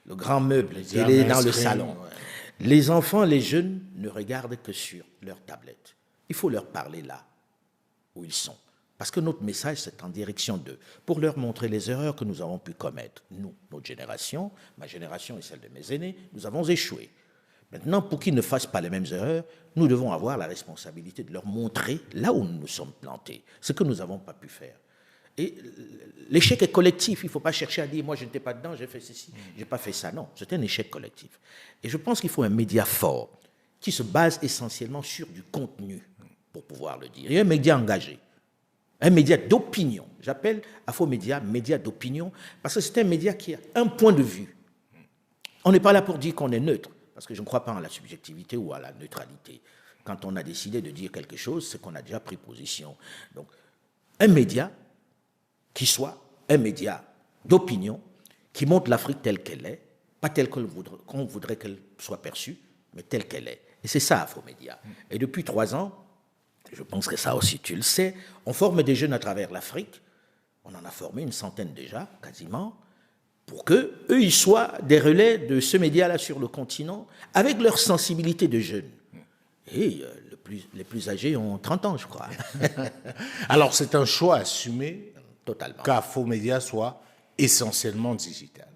Le grand meuble, il est dans le salon. Ouais. Les enfants, les jeunes ne regardent que sur leur tablette. Il faut leur parler là où ils sont. Parce que notre message, c'est en direction d'eux, pour leur montrer les erreurs que nous avons pu commettre. Nous, notre génération, ma génération et celle de mes aînés, nous avons échoué. Maintenant, pour qu'ils ne fassent pas les mêmes erreurs, nous devons avoir la responsabilité de leur montrer là où nous nous sommes plantés, ce que nous n'avons pas pu faire. Et l'échec est collectif. Il ne faut pas chercher à dire « moi, je n'étais pas dedans, j'ai fait ceci, je n'ai pas fait ça ». Non, c'est un échec collectif. Et je pense qu'il faut un média fort qui se base essentiellement sur du contenu, pour pouvoir le dire. Et un média engagé, un média d'opinion. J'appelle Afo Média média d'opinion, parce que c'est un média qui a un point de vue. On n'est pas là pour dire qu'on est neutre, parce que je ne crois pas en la subjectivité ou à la neutralité. Quand on a décidé de dire quelque chose, c'est qu'on a déjà pris position. Donc, un média qui soit un média d'opinion, qui montre l'Afrique telle qu'elle est, pas telle qu'on voudrait qu'elle soit perçue, mais telle qu'elle est. Et c'est ça, Afo Média. Et depuis 3 ans, je pense que ça aussi tu le sais, on forme des jeunes à travers l'Afrique, on en a formé une centaine déjà, quasiment, pour qu'eux, ils soient des relais de ce média-là sur le continent, avec leur sensibilité de jeunes. Et les plus âgés ont 30 ans, je crois. Alors, c'est un choix assumé Totalement. qu'Afo Média soit essentiellement digital.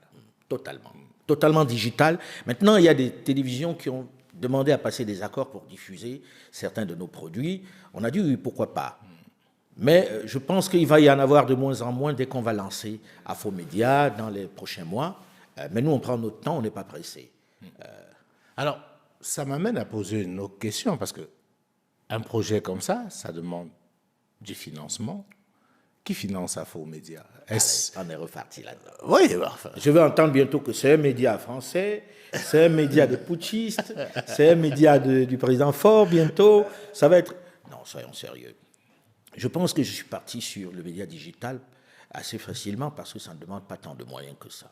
Totalement. Totalement digital. Maintenant, il y a des télévisions qui ont demandé à passer des accords pour diffuser certains de nos produits. On a dit oui, pourquoi pas. Mais je pense qu'il va y en avoir de moins en moins dès qu'on va lancer Afo Média dans les prochains mois. Mais nous, on prend notre temps, on n'est pas pressé. Alors, ça m'amène à poser une autre question, parce qu'un projet comme ça demande du financement. Qui finance Afo Média? On est reparti là-dedans. Oui, enfin. Je vais entendre bientôt que c'est un média français, c'est un média de putschistes, c'est un média du président Faure bientôt. Ça va être... Non, soyons sérieux. Je pense que je suis parti sur le média digital assez facilement parce que ça ne demande pas tant de moyens que ça.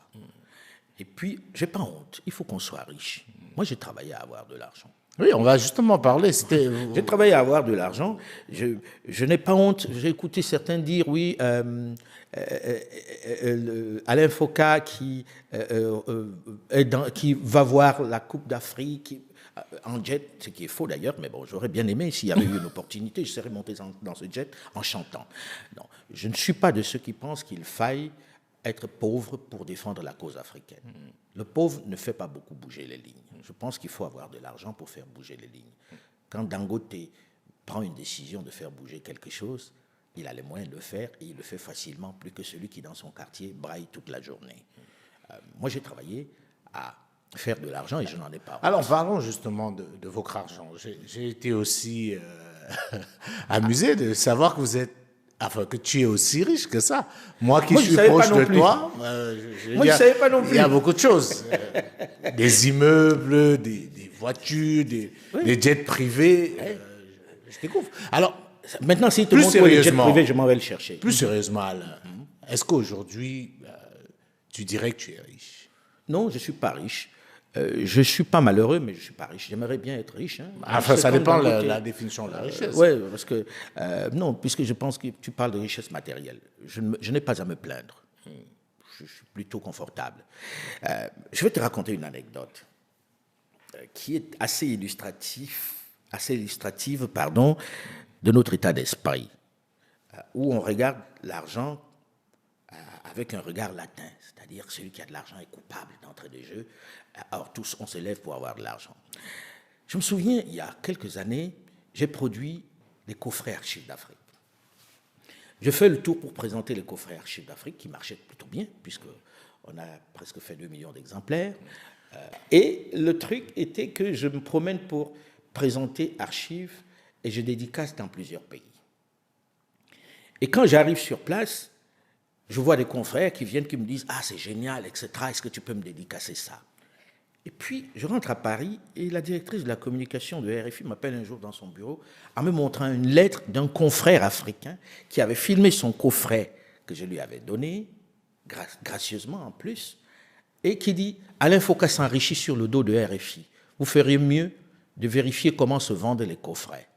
Et puis, je n'ai pas honte. Il faut qu'on soit riche. Moi, j'ai travaillé à avoir de l'argent. Oui, on va justement parler. J'ai travaillé à avoir de l'argent. Je n'ai pas honte. J'ai écouté certains dire, oui, Alain Foka qui va voir la Coupe d'Afrique en jet, ce qui est faux d'ailleurs, mais bon, j'aurais bien aimé, s'il y avait eu une opportunité, je serais monté dans ce jet en chantant. Non, je ne suis pas de ceux qui pensent qu'il faille être pauvre pour défendre la cause africaine. Le pauvre ne fait pas beaucoup bouger les lignes. Je pense qu'il faut avoir de l'argent pour faire bouger les lignes. Quand Dangote prend une décision de faire bouger quelque chose, il a les moyens de le faire et il le fait facilement, plus que celui qui, dans son quartier, braille toute la journée. Moi, j'ai travaillé à faire de l'argent et je n'en ai pas. Alors, parlons justement de votre argent. J'ai été aussi amusé de savoir que vous êtes... Enfin, que tu es aussi riche que ça. Moi qui suis proche de toi, je ne savais pas non plus. Il y a beaucoup de choses. Des immeubles, des voitures, des jets privés. Je découvre. Alors, maintenant, si tu te montres les jets privés, je m'en vais le chercher. Plus sérieusement, Alain, est-ce qu'aujourd'hui, tu dirais que tu es riche? Non, je ne suis pas riche. Je ne suis pas malheureux, mais je ne suis pas riche. J'aimerais bien être riche. Hein. Enfin, ça dépend de la définition de la richesse. Oui, parce que... non, puisque je pense que tu parles de richesse matérielle. Je n'ai pas à me plaindre. Je suis plutôt confortable. Je vais te raconter une anecdote qui est assez illustrative de notre état d'esprit, où on regarde l'argent avec un regard latin, c'est-à-dire que celui qui a de l'argent est coupable d'entrer des jeux. Alors tous, on se lève pour avoir de l'argent. Je me souviens, il y a quelques années, j'ai produit les coffrets Archives d'Afrique. Je fais le tour pour présenter les coffrets Archives d'Afrique, qui marchaient plutôt bien, puisqu'on a presque fait 2 millions d'exemplaires. Et le truc était que je me promène pour présenter Archives et je dédicace dans plusieurs pays. Et quand j'arrive sur place, je vois des confrères qui viennent, qui me disent « Ah, c'est génial, etc. Est-ce que tu peux me dédicacer ça ?» Et puis, je rentre à Paris et la directrice de la communication de RFI m'appelle un jour dans son bureau en me montrant une lettre d'un confrère africain qui avait filmé son coffret que je lui avais donné, gracieusement en plus, et qui dit « Alain Foka s'enrichit sur le dos de RFI. Vous feriez mieux de vérifier comment se vendent les coffrets. »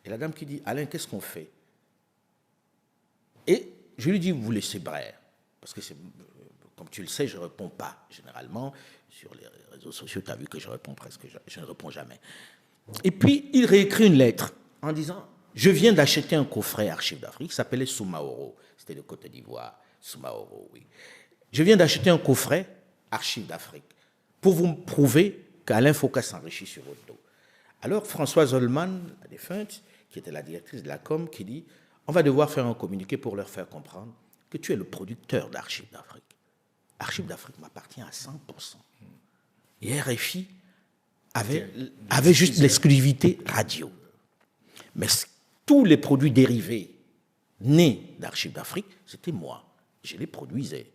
Et la dame qui dit « Alain, qu'est-ce qu'on fait ?» Et je lui dis « Vous laissez Brère. » Parce que, comme tu le sais, je ne réponds pas généralement. Sur les réseaux sociaux, tu as vu que je réponds presque, je ne réponds jamais. Et puis, il réécrit une lettre en disant « Je viens d'acheter un coffret Archives d'Afrique, qui s'appelait Soumaoro. » C'était de Côte d'Ivoire, Soumaoro, oui. « Je viens d'acheter un coffret Archives d'Afrique pour vous prouver qu'Alain Foka s'enrichit sur votre dos. » Alors, Françoise Holman, la défunte, qui était la directrice de la com, qui dit « On va devoir faire un communiqué pour leur faire comprendre que tu es le producteur d'Archives d'Afrique. Archives d'Afrique m'appartient à 100%. Et RFI avait juste l'exclusivité radio. Mais tous les produits dérivés nés d'Archives d'Afrique, c'était moi. Je les produisais.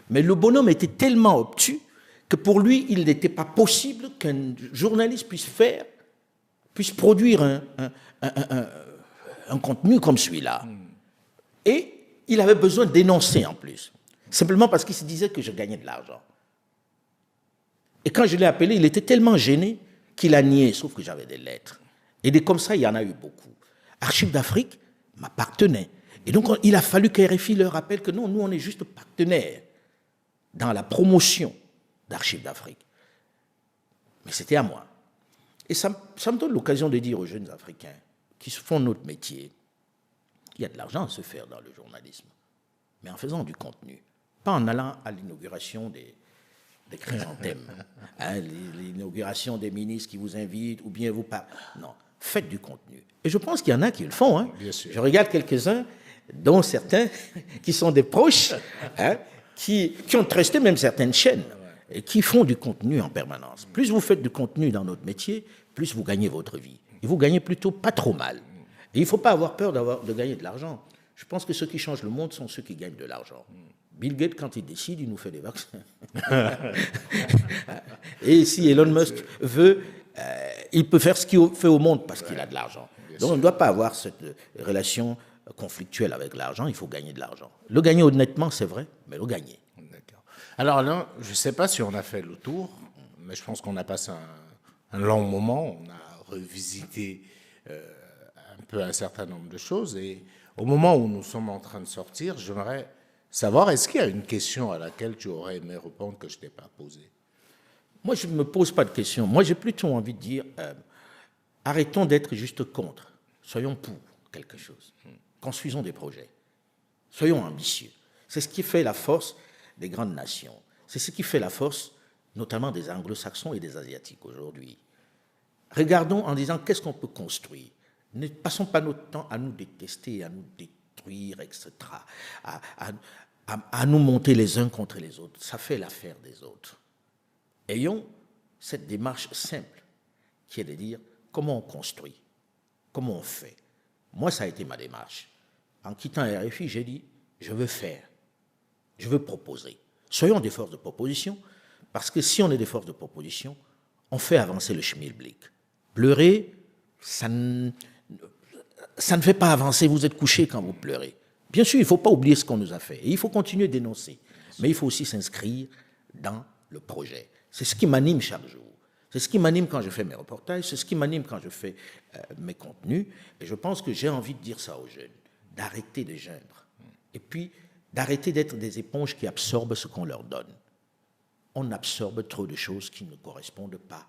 Mais le bonhomme était tellement obtus que pour lui, il n'était pas possible qu'un journaliste puisse produire un contenu comme celui-là. Et il avait besoin d'énoncer en plus. Simplement parce qu'il se disait que je gagnais de l'argent. Et quand je l'ai appelé, il était tellement gêné qu'il a nié, sauf que j'avais des lettres. Et des comme ça, il y en a eu beaucoup. Archives d'Afrique m'appartenait. Et donc, il a fallu que RFI leur rappelle que non, nous, on est juste partenaires dans la promotion d'Archives d'Afrique. Mais c'était à moi. Et ça me donne l'occasion de dire aux jeunes Africains qui font notre métier, il y a de l'argent à se faire dans le journalisme, mais en faisant du contenu. Pas en allant à l'inauguration des chrysanthèmes, l'inauguration des ministres qui vous invitent, ou bien vous parlent. Non, faites du contenu. Et je pense qu'il y en a qui le font. Hein. Bien sûr. Je regarde quelques-uns, dont certains qui sont des proches, qui ont trusté même certaines chaînes, et qui font du contenu en permanence. Plus vous faites du contenu dans notre métier, plus vous gagnez votre vie. Et vous gagnez plutôt pas trop mal. Et il ne faut pas avoir peur de gagner de l'argent. Je pense que ceux qui changent le monde sont ceux qui gagnent de l'argent. Bill Gates, quand il décide, il nous fait des vaccins. Et si Elon Musk veut, il peut faire ce qu'il fait au monde parce qu'il a de l'argent. Donc on ne doit pas avoir cette relation conflictuelle avec l'argent, il faut gagner de l'argent. Le gagner honnêtement, c'est vrai, mais le gagner. D'accord. Alors là, je ne sais pas si on a fait le tour, mais je pense qu'on a passé un long moment, on a revisité un peu un certain nombre de choses, et au moment où nous sommes en train de sortir, j'aimerais savoir, est-ce qu'il y a une question à laquelle tu aurais aimé répondre que je ne t'ai pas posée? Moi, je ne me pose pas de questions. Moi, j'ai plutôt envie de dire, arrêtons d'être juste contre. Soyons pour quelque chose. Construisons des projets. Soyons ambitieux. C'est ce qui fait la force des grandes nations. C'est ce qui fait la force, notamment des anglo-saxons et des asiatiques aujourd'hui. Regardons en disant, qu'est-ce qu'on peut construire? Ne passons pas notre temps à nous détester, à nous détruire, etc., à nous monter les uns contre les autres. Ça fait l'affaire des autres. Ayons cette démarche simple qui est de dire comment on construit, comment on fait. Moi, ça a été ma démarche. En quittant RFI, j'ai dit, je veux faire, je veux proposer. Soyons des forces de proposition, parce que si on est des forces de proposition, on fait avancer le schmilblick. Pleurer, ça ne fait pas avancer, vous êtes couché quand vous pleurez. Bien sûr, il ne faut pas oublier ce qu'on nous a fait, et il faut continuer de dénoncer, mais il faut aussi s'inscrire dans le projet. C'est ce qui m'anime chaque jour. C'est ce qui m'anime quand je fais mes reportages, c'est ce qui m'anime quand je fais mes contenus. Et je pense que j'ai envie de dire ça aux jeunes, d'arrêter de geindre. Et puis, d'arrêter d'être des éponges qui absorbent ce qu'on leur donne. On absorbe trop de choses qui ne correspondent pas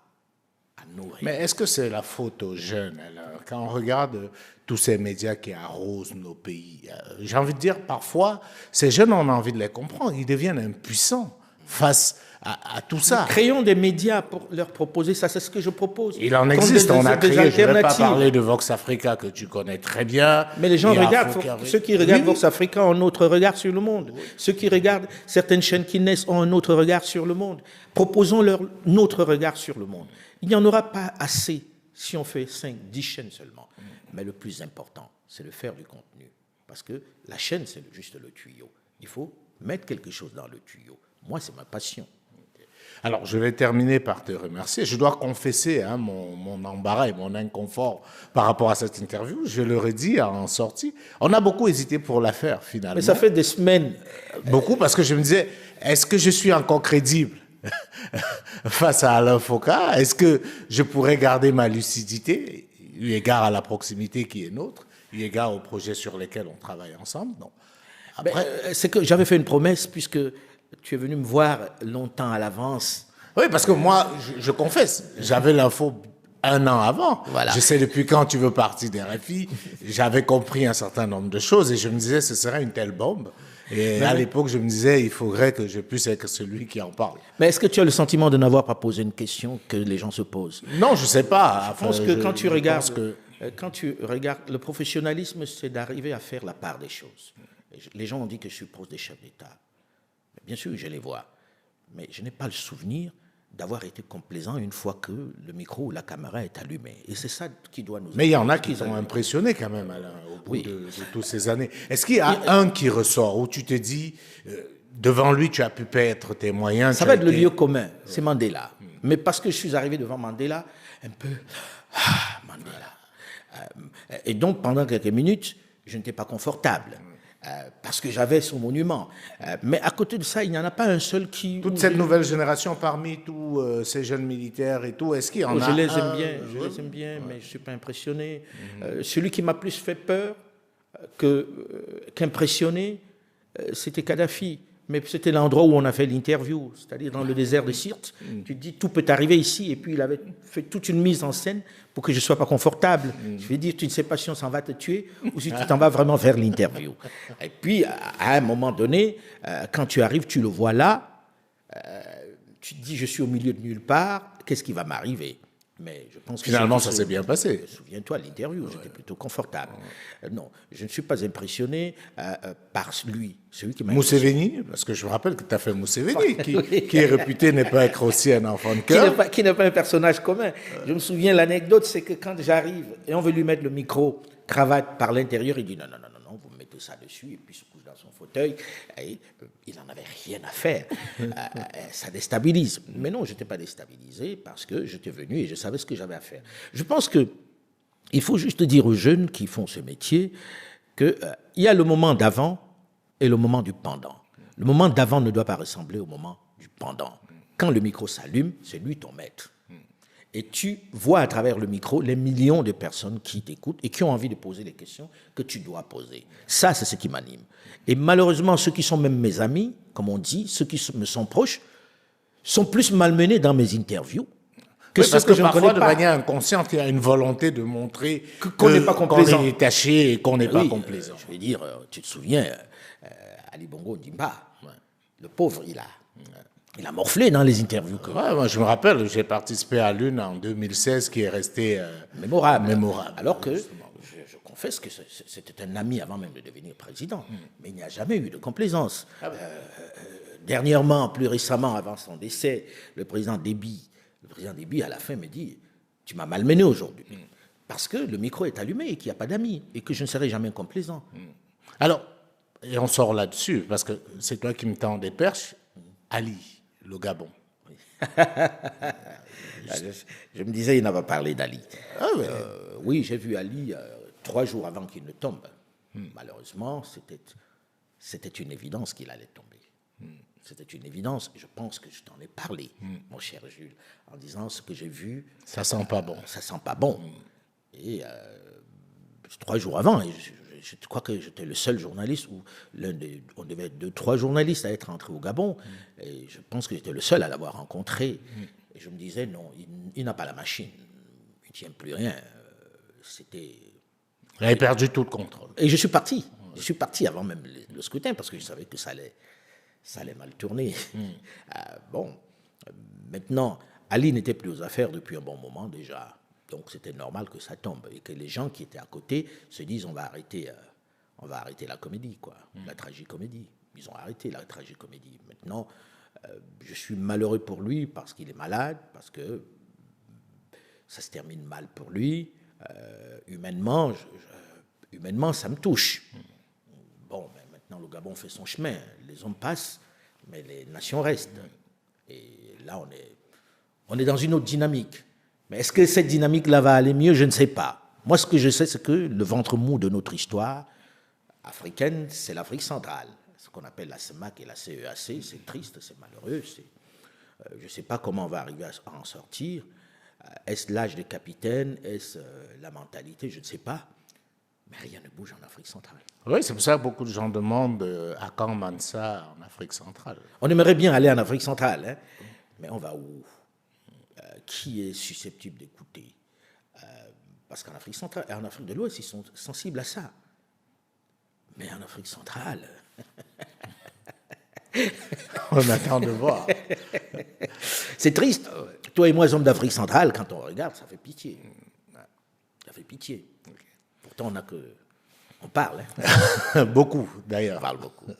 à nourrir. Mais est-ce que c'est la faute aux jeunes alors? Quand on regarde tous ces médias qui arrosent nos pays, j'ai envie de dire, parfois, ces jeunes, on a envie de les comprendre. Ils deviennent impuissants face à tout ça. Créons des médias pour leur proposer ça, c'est ce que je propose. Il en existe, on a créé, je ne vais pas parler de Vox Africa que tu connais très bien. Mais les gens regardent, ceux qui regardent Vox Africa ont un autre regard sur le monde. Ceux qui regardent certaines chaînes qui naissent ont un autre regard sur le monde. Proposons-leur notre regard sur le monde. Il n'y en aura pas assez si on fait 5, 10 chaînes seulement. Mais le plus important, c'est de faire du contenu. Parce que la chaîne, c'est juste le tuyau. Il faut mettre quelque chose dans le tuyau. Moi, c'est ma passion. Alors, je vais terminer par te remercier. Je dois confesser mon embarras et mon inconfort par rapport à cette interview. Je le redis en sortie. On a beaucoup hésité pour la faire, finalement. Mais ça fait des semaines. Beaucoup, parce que je me disais, est-ce que je suis encore crédible face à Alain Foucault? Est-ce que je pourrais garder ma lucidité, eu égard à la proximité qui est nôtre, eu égard aux projets sur lesquels on travaille ensemble? Non. Après, c'est que j'avais fait une promesse, puisque tu es venu me voir longtemps à l'avance. Oui, parce que moi, je confesse, j'avais l'info un an avant. Voilà. Je sais depuis quand tu veux partir des RFI. J'avais compris un certain nombre de choses et je me disais, ce serait une telle bombe. Et à l'époque, je me disais, il faudrait que je puisse être celui qui en parle. Mais est-ce que tu as le sentiment de n'avoir pas posé une question que les gens se posent? Non, je ne sais pas. Je pense que quand tu regardes, le professionnalisme, c'est d'arriver à faire la part des choses. Les gens ont dit que je suis proche des chefs d'État. Bien sûr, je les vois, mais je n'ai pas le souvenir d'avoir été complaisant une fois que le micro ou la caméra est allumé. Et c'est ça qui doit nous... Mais il y en a qui t'ont impressionné quand même, Alain, au bout de toutes ces années. Est-ce qu'il y a un qui ressort, où tu te dis, devant lui, tu as pu perdre tes moyens? Ça va être le lieu commun, c'est Mandela. Mais parce que je suis arrivé devant Mandela, un peu... Mandela. Et donc, pendant quelques minutes, je n'étais pas confortable. Parce que j'avais son monument. Mais à côté de ça, il n'y en a pas un seul qui... Toute cette nouvelle génération, parmi tous ces jeunes militaires et tout, est-ce qu'il y en a Je les aime bien, mais je ne suis pas impressionné. Celui qui m'a plus fait peur qu'impressionné, c'était Kadhafi. Mais c'était l'endroit où on a fait l'interview, c'est-à-dire dans le désert de Sirte. Tu te dis, tout peut arriver ici. Et puis, il avait fait toute une mise en scène pour que je ne sois pas confortable. Je vais dire, tu ne sais pas si on s'en va te tuer ou si tu t'en vas vraiment faire l'interview. Et puis, à un moment donné, quand tu arrives, tu le vois là, tu te dis, je suis au milieu de nulle part, qu'est-ce qui va m'arriver? Mais je pense que finalement, ça s'est bien passé. Souviens-toi, l'interview, j'étais plutôt confortable. Non, je ne suis pas impressionné par lui. Celui qui m'a Mousseveni, parce que je me rappelle que tu as fait Mousseveni, qui est réputé ne pas être aussi un enfant de cœur. Qui n'est pas un personnage commun. Je me souviens, l'anecdote, c'est que quand j'arrive et on veut lui mettre le micro, cravate par l'intérieur, il dit non, vous me mettez ça dessus, et puis se couche dans son fauteuil. Et, il n'en avait rien à faire. Ça déstabilise. Mais non, je n'étais pas déstabilisé parce que j'étais venu et je savais ce que j'avais à faire. Je pense qu'il faut juste dire aux jeunes qui font ce métier qu'il y a le moment d'avant et le moment du pendant. Le moment d'avant ne doit pas ressembler au moment du pendant. Quand le micro s'allume, c'est lui ton maître. Et tu vois à travers le micro les millions de personnes qui t'écoutent et qui ont envie de poser les questions que tu dois poser. Ça, c'est ce qui m'anime. Et malheureusement, ceux qui sont même mes amis, comme on dit, ceux qui me sont proches, sont plus malmenés dans mes interviews que ceux que je ne connais pas. Parfois, de manière inconsciente, il y a une volonté de montrer qu'on n'est pas complaisant. Qu'on est détaché et qu'on n'est pas complaisant. Je veux dire, tu te souviens, Ali Bongo Ndimba, le pauvre, il a morflé dans les interviews. Ouais, moi, je me rappelle, j'ai participé à l'une en 2016 qui est restée mémorable. Alors que je confesse que c'était un ami avant même de devenir président. Mais il n'y a jamais eu de complaisance. Dernièrement, plus récemment, avant son décès, le président Déby, à la fin, me dit « Tu m'as malmené aujourd'hui. » Parce que le micro est allumé et qu'il n'y a pas d'amis et que je ne serai jamais complaisant. Alors, et on sort là-dessus, parce que c'est toi qui me tends des perches, Ali, le Gabon. Je me disais, il n'a pas parlé d'Ali. Oui, j'ai vu Ali 3 jours avant qu'il ne tombe. Malheureusement, c'était une évidence qu'il allait tomber. C'était une évidence. Je pense que je t'en ai parlé, mon cher Jules, en disant ce que j'ai vu. Ça sent pas bon. Ça sent pas bon. Et 3 jours avant, je crois que j'étais le seul journaliste, ou on devait être 2-3 journalistes à être entrés au Gabon, et je pense que j'étais le seul à l'avoir rencontré. Et je me disais, non, il n'a pas la machine, il ne tient plus rien. C'était... Il avait perdu tout le contrôle. Et je suis parti. Je suis parti avant même le scrutin parce que je savais que ça allait mal tourner. Bon, maintenant, Ali n'était plus aux affaires depuis un bon moment déjà. Donc c'était normal que ça tombe et que les gens qui étaient à côté se disent on va arrêter la comédie, quoi, la tragicomédie. Ils ont arrêté la tragicomédie. Maintenant, je suis malheureux pour lui parce qu'il est malade, parce que ça se termine mal pour lui. Humainement, ça me touche. Bon, mais maintenant le Gabon fait son chemin. Les hommes passent, mais les nations restent. Et là, on est dans une autre dynamique. Mais est-ce que cette dynamique-là va aller mieux? Je ne sais pas. Moi, ce que je sais, c'est que le ventre mou de notre histoire africaine, c'est l'Afrique centrale. Ce qu'on appelle la CEMAC et la CEAC, c'est triste, c'est malheureux. Je ne sais pas comment on va arriver à en sortir. Est-ce l'âge des capitaines? Est-ce la mentalité? Je ne sais pas. Mais rien ne bouge en Afrique centrale. Oui, c'est pour ça que beaucoup de gens demandent à quand Mansa en Afrique centrale. On aimerait bien aller en Afrique centrale, hein, mais on va où? Qui est susceptible d'écouter? Parce qu'en Afrique centrale et en Afrique de l'Ouest, ils sont sensibles à ça. Mais en Afrique centrale... On attend de voir. C'est triste. Toi et moi, les hommes d'Afrique centrale, quand on regarde, ça fait pitié. Ça fait pitié. Pourtant, on parle. Hein. Beaucoup, d'ailleurs. On parle beaucoup.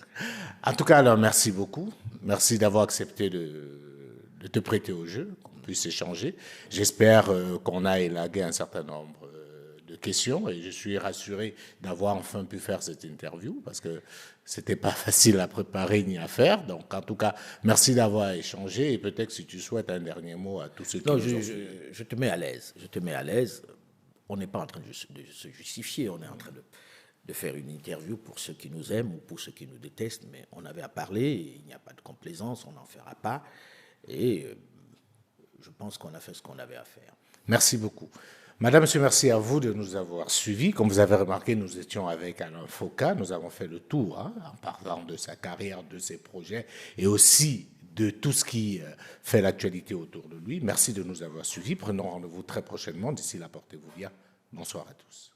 En tout cas, alors, merci beaucoup. Merci d'avoir accepté de te prêter au jeu, qu'on puisse échanger. J'espère qu'on a élagué un certain nombre de questions et je suis rassuré d'avoir enfin pu faire cette interview parce que c'était pas facile à préparer ni à faire. Donc, en tout cas, merci d'avoir échangé et peut-être si tu souhaites un dernier mot à tous ceux qui nous ont suivis. Je te mets à l'aise. Je te mets à l'aise. On n'est pas en train de se justifier. On est en train de faire une interview pour ceux qui nous aiment ou pour ceux qui nous détestent. Mais on avait à parler. Il n'y a pas de complaisance. On n'en fera pas. Et je pense qu'on a fait ce qu'on avait à faire. Merci beaucoup. Madame, monsieur, merci à vous de nous avoir suivis. Comme vous avez remarqué, nous étions avec Alain Foka. Nous avons fait le tour en parlant de sa carrière, de ses projets et aussi de tout ce qui fait l'actualité autour de lui. Merci de nous avoir suivis. Prenons rendez-vous très prochainement. D'ici là, portez-vous bien. Bonsoir à tous.